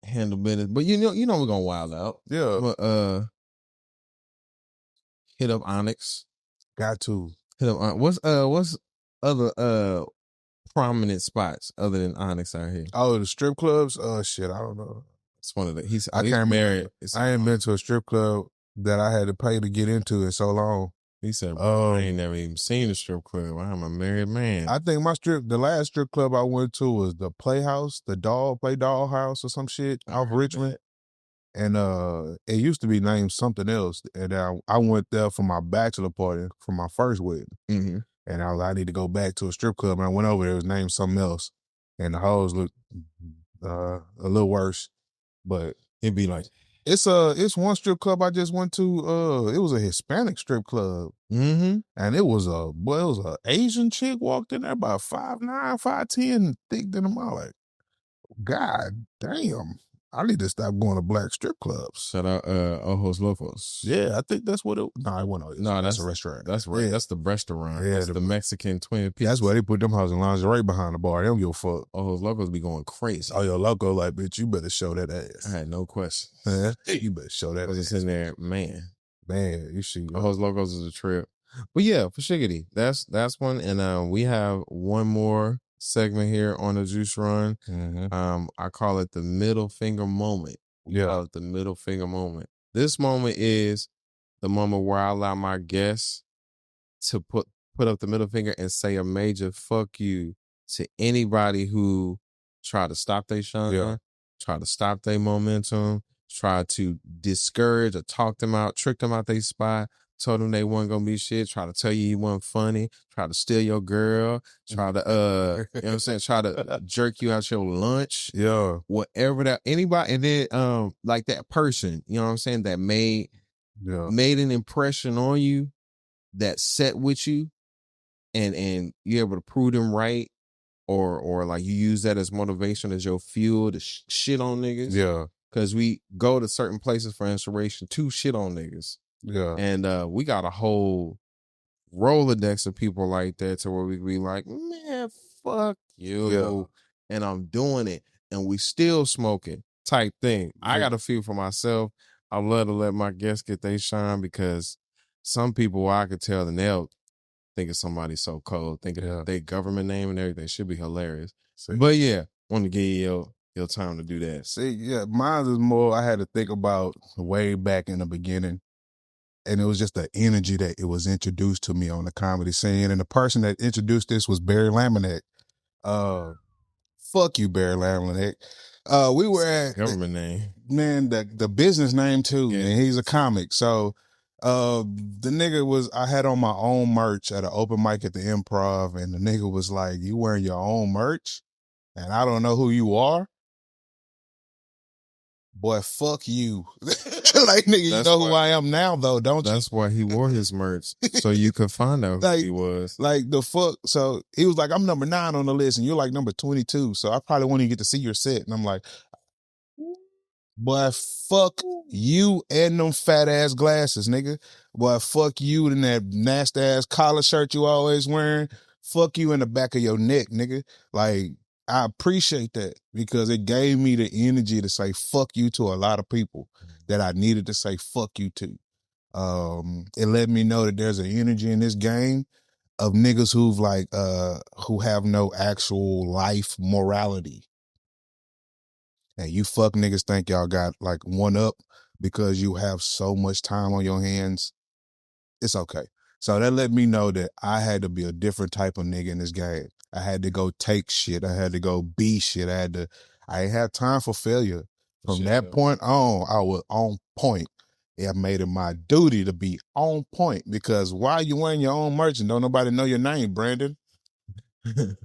handle business. But you know we're gonna wild out. Yeah. But hit up Onyx. Got to. Hit up what's other prominent spots other than Onyx out here? Oh, the strip clubs? Shit, I don't know. It's one of the he's can't married. I ain't been to a strip club that I had to pay to get into in so long. He said, I ain't never even seen a strip club. I'm a married man. I think the last strip club I went to was the Playhouse, the Play Doll House or some shit off Richmond. And it used to be named something else. And I went there for my bachelor party for my first wedding. Mm-hmm. And I need to go back to a strip club. And I went over there, it was named something else. And the hoes looked a little worse. But it'd be like, it's one strip club I just went to. It was a Hispanic strip club. Mm-hmm. And it was a Asian chick walked in there about 5'9", 5'10", thick than them all. Like, God damn. I need to stop going to black strip clubs. Shout out Ojos Locos. Yeah, I think that's what it. No, it wasn't. No, that's a restaurant. That's right. Yeah. That's the restaurant. Yeah, that's the Mexican Twin Peaks. That's why they put them houses in lingerie behind the bar. They don't give a fuck. Ojos Locos be going crazy. Oh, yo, loco, like, bitch, you better show that ass. I had no question. You better show that ass. Just in there, man, you see. Ojos Locos is a trip. But yeah, for Shiggity, that's one. And we have one more segment here on the Juice Run. Mm-hmm. I call it the middle finger moment. Yeah. The middle finger moment. This moment is the moment where I allow my guests to put up the middle finger and say a major fuck you to anybody who try to stop their shine, try to stop their momentum, try to discourage or talk them out, trick them out their spot, told them they weren't gonna be shit, try to tell you weren't funny, try to steal your girl, try to you know what I'm saying, try to jerk you out your lunch, whatever that anybody, and then like that person, you know what I'm saying, that made an impression on you, that set with you, and you're able to prove them right, or like you use that as motivation, as your fuel to shit on niggas. Yeah. Because we go to certain places for inspiration to shit on niggas. Yeah. And we got a whole Rolodex of people like that to where we be like, man, fuck you. Yeah. And I'm doing it. And we still smoking type thing. I got to feel for myself. I love to let my guests get they shine, because some people I could tell and they'll think of somebody so cold, think of their government name and everything. Should be hilarious. But yeah, want to give you your time to do that. See, yeah, mine is more, I had to think about way back in the beginning. And it was just the energy that it was introduced to me on the comedy scene. And the person that introduced this was Barry Laminack. Fuck you, Barry Laminack. We were at government name. Man, the business name too. Yeah. And he's a comic. So the nigga I had on my own merch at an open mic at the Improv, and the nigga was like, you wearing your own merch? And I don't know who you are? Boy, fuck you. Like, nigga, you know who I am now, though, don't you? That's why he wore his merch, so you could find out who he was. Like, the fuck? So he was like, I'm number 9 on the list, and you're like number 22, so I probably won't even get to see your set. And I'm like, boy, fuck you and them fat-ass glasses, nigga. Boy, fuck you and that nasty-ass collar shirt you always wearing. Fuck you in the back of your neck, nigga. Like, I appreciate that, because it gave me the energy to say fuck you to a lot of people that I needed to say fuck you to. It let me know that there's an energy in this game of niggas who have no actual life morality. And you fuck niggas think y'all got like one up because you have so much time on your hands. It's okay. So that let me know that I had to be a different type of nigga in this game. I had to go take shit. I had to go be shit. I ain't had time for failure. From that point on, I was on point. I made it my duty to be on point, because why you wearing your own merch and don't nobody know your name, Brandon? And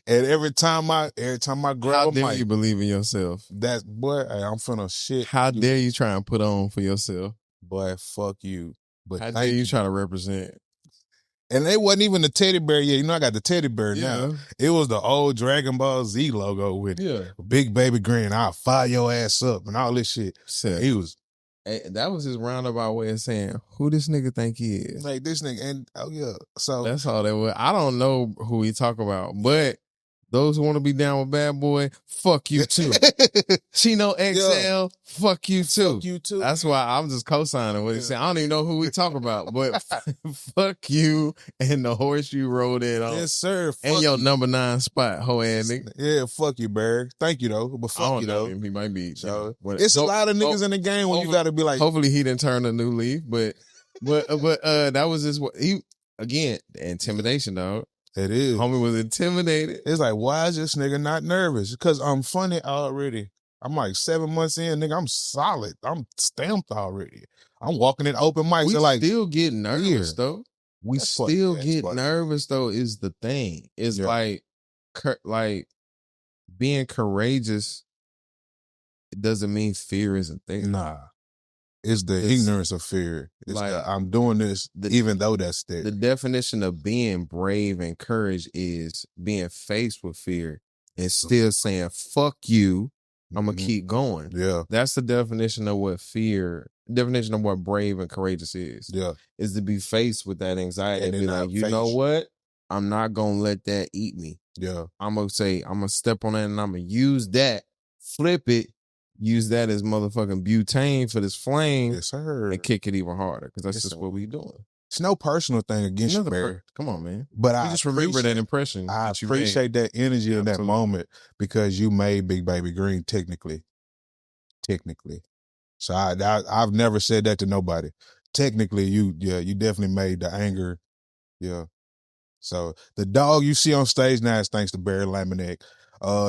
every time I grab How dare you believe in yourself? That boy, I'm finna shit. How dare you try and put on for yourself? Boy, fuck you. But how dare you try to represent? And it wasn't even the teddy bear yet. You know, I got the teddy bear now. It was the old Dragon Ball Z logo with big baby grin. I'll fire your ass up and all this shit. He was. That was his roundabout way of saying who this nigga think he is. Like this nigga. And so that's all that was. I don't know who he talk about, but those who want to be down with Bad Boy, fuck you too. Chino XL, fuck you too. Fuck you too. That's why I'm just co-signing what he said. I don't even know who we talk about, but fuck you and the horse you rode in on. Yes, sir. And your number 9 spot, ho ass nigga. Yeah, fuck you, Barry. Thank you though, but fuck you though. He might be. So it's a lot of niggas in the game when you gotta be like. Hopefully he didn't turn a new leaf, but that was just what he again the intimidation, dog. It is. Homie was intimidated. It's like, why is this nigga not nervous? Because I'm funny already. I'm like 7 months in, nigga. I'm solid. I'm stamped already. I'm walking in open mics. We like, still get nervous though. We still get nervous though. Is the thing? It's like being courageous. It doesn't mean fear isn't there. Nah. It's the ignorance of fear. It's like I'm doing this even though that's there. The definition of being brave and courage is being faced with fear and still saying, fuck you, I'm going to keep going. Yeah. That's the definition of what brave and courageous is. Yeah. Is to be faced with that anxiety and be like, you know what? I'm not going to let that eat me. Yeah. I'm going to step on that and I'm going to use that, flip it, use that as motherfucking butane for this flame. Yes, sir. And kick it even harder because that's just what we doing. It's no personal thing against you, Barry. Come on, man. But I just remember that impression. I appreciate that energy in that moment because you made Big Baby Green technically. So I've never said that to nobody. Technically, you definitely made the anger. Yeah. So the dog you see on stage now is thanks to Barry Laminack.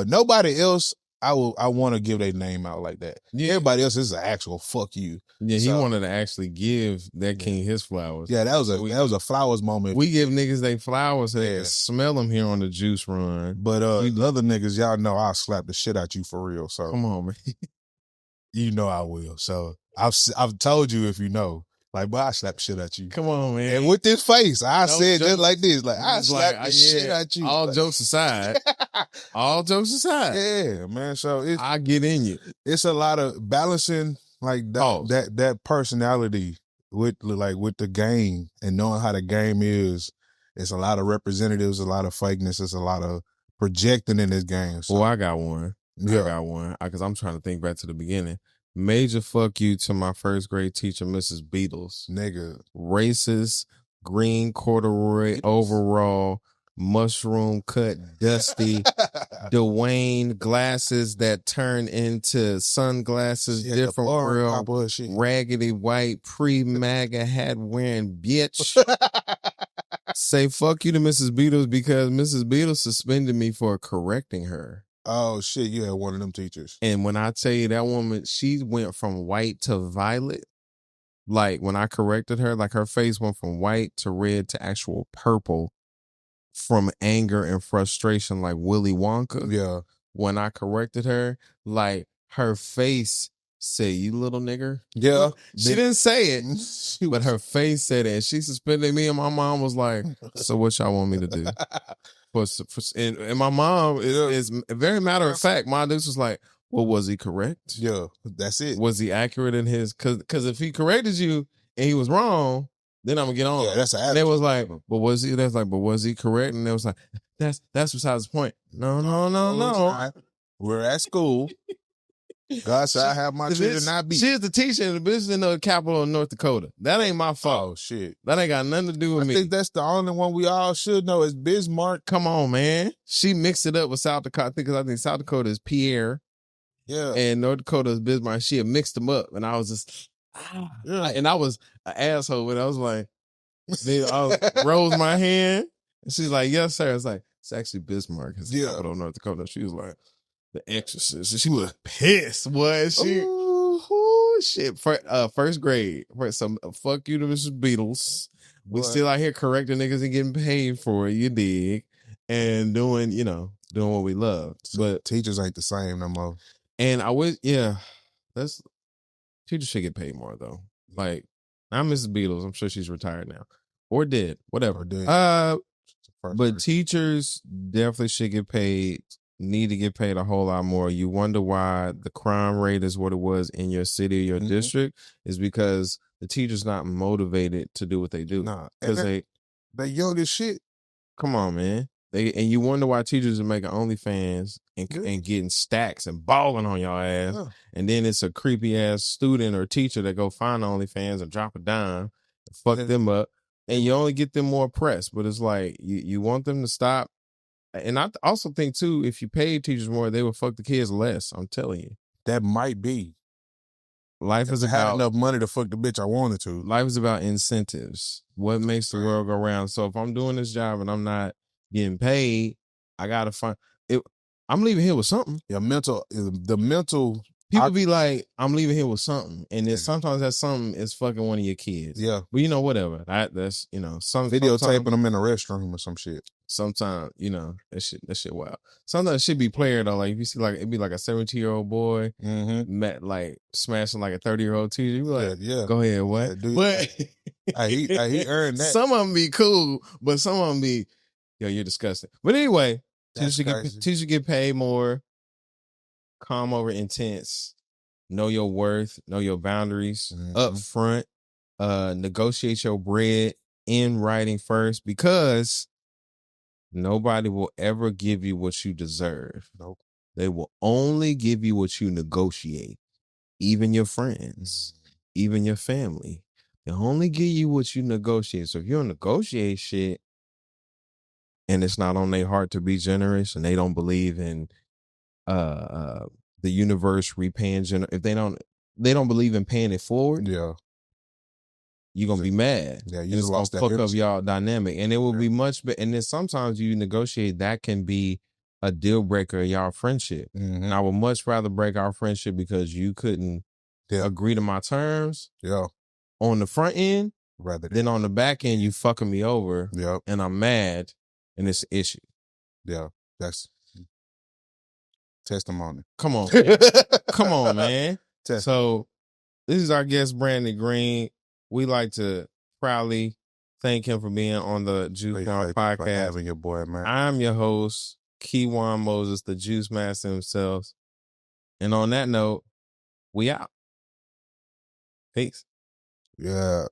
Nobody else. I want to give their name out like that. Yeah. Everybody else is an actual fuck you. Yeah, he wanted to actually give that king his flowers. Yeah, that was a flowers moment. We give niggas they flowers so they can smell them here on the juice run. But the other niggas, y'all know I'll slap the shit out you for real. So come on, man. You know I will. So I've told you if you know. Like, but I slap the shit at you. Come on, man. And with this face, I said just like this. Like, I slap the shit at you. All jokes aside. All jokes aside. Yeah, man. So I get in you. It's a lot of balancing like that personality with the game and knowing how the game is. It's a lot of representatives, a lot of fakeness, it's a lot of projecting in this game. So. Well, I got one. Yeah. I got one. Because I'm trying to think back to the beginning. Major fuck you to my first grade teacher, Mrs. Beatles. Nigga. Racist, green corduroy overall, mushroom cut, dusty, Dwayne glasses that turn into sunglasses, different world, raggedy white, pre-MAGA hat wearing bitch. Say fuck you to Mrs. Beatles because Mrs. Beatles suspended me for correcting her. Oh, shit, you had one of them teachers. And when I tell you that woman, she went from white to violet. Like, when I corrected her, like, her face went from white to red to actual purple from anger and frustration, like Willy Wonka. Yeah. When I corrected her, like, her face said, you little nigger. Yeah. She didn't say it, but her face said it. And she suspended me, and my mom was like, so what y'all want me to do? And my mom is very matter of fact. My dude was like, well, was he correct? Yeah, that's it. Was he accurate in his? Because if he corrected you and he was wrong, then I'm gonna get on. Yeah, that's an attitude. And it was like, but was he? That's like, but was he correct? And it was like, that's besides the point. No. We're at school. God said I have my children not be. She's the teacher in the business in the capital of North Dakota. That ain't my fault. Oh, shit. That ain't got nothing to do with me. I think that's the only one we all should know is Bismarck. Come on, man. She mixed it up with South Dakota. I think South Dakota is Pierre. Yeah. And North Dakota is Bismarck. She had mixed them up. And I was just, and I was an asshole when I was like, I rose my hand. And she's like, yes, sir. It's like, it's actually Bismarck. It's the capital of North Dakota. She was like, The Exorcist. And she was pissed, was she? Ooh, shit. First grade. Fuck you to Mrs. Beatles. We still out here correcting niggas and getting paid for it, you dig? And doing what we love. But teachers ain't the same no more. And teachers should get paid more though. Like, not Mrs. Beatles. I'm sure she's retired now. or dead, whatever. Or dead. But teachers definitely should get paid, need to get paid a whole lot more. You wonder why the crime rate is what it was in your city or your district, is because the teacher's not motivated to do what they do. Nah, because they young as shit. Come on, man. And you wonder why teachers are making OnlyFans and getting stacks and balling on your ass. Yeah. And then it's a creepy ass student or teacher that go find OnlyFans and drop a dime, fuck them up. And you only get them more press. But it's like, you want them to stop. And I also think, too, if you paid teachers more, they would fuck the kids less. I'm telling you. That might be. Life is about enough money to fuck the bitch I wanted to. Life is about incentives. What makes the world go round? So if I'm doing this job and I'm not getting paid, I gotta find it. I'm leaving here with something. The mental. People be like, I'm leaving here with something, and then sometimes that something is fucking one of your kids. Yeah, but whatever. That's some videotaping them in the restroom or some shit. Sometimes that shit wild. Sometimes it should be player though. Like if you see like it'd be like a 17-year-old boy met like smashing like a 30-year-old teacher. You be like, yeah, go ahead, what? Yeah, but he earned that. Some of them be cool, but some of them be, you're disgusting. But anyway, teachers get paid more. Calm over intense. Know your worth. Know your boundaries. Up front. Negotiate your bread in writing first, because nobody will ever give you what you deserve. Nope. They will only give you what you negotiate. Even your friends, even your family. They only give you what you negotiate. So if you don't negotiate shit and it's not on their heart to be generous, and they don't believe in the universe repaying, if they don't believe in paying it forward, you're gonna be mad. Yeah, you just lost that. Fuck up y'all dynamic, and it will be much better. And then sometimes you negotiate, that can be a deal breaker in y'all friendship. And I would much rather break our friendship because you couldn't agree to my terms. Yeah, on the front end, rather than on the back end, you fucking me over. Yeah, and I'm mad, and it's an issue. Yeah, that's testimony. Come on, come on, man. So this is our guest, Brandon Green. We like to proudly thank him for being on the Juice Bar podcast. For having your boy, man. I'm your host, Keywan Moses, the Juice Master himself. And on that note, we out. Peace. Yeah.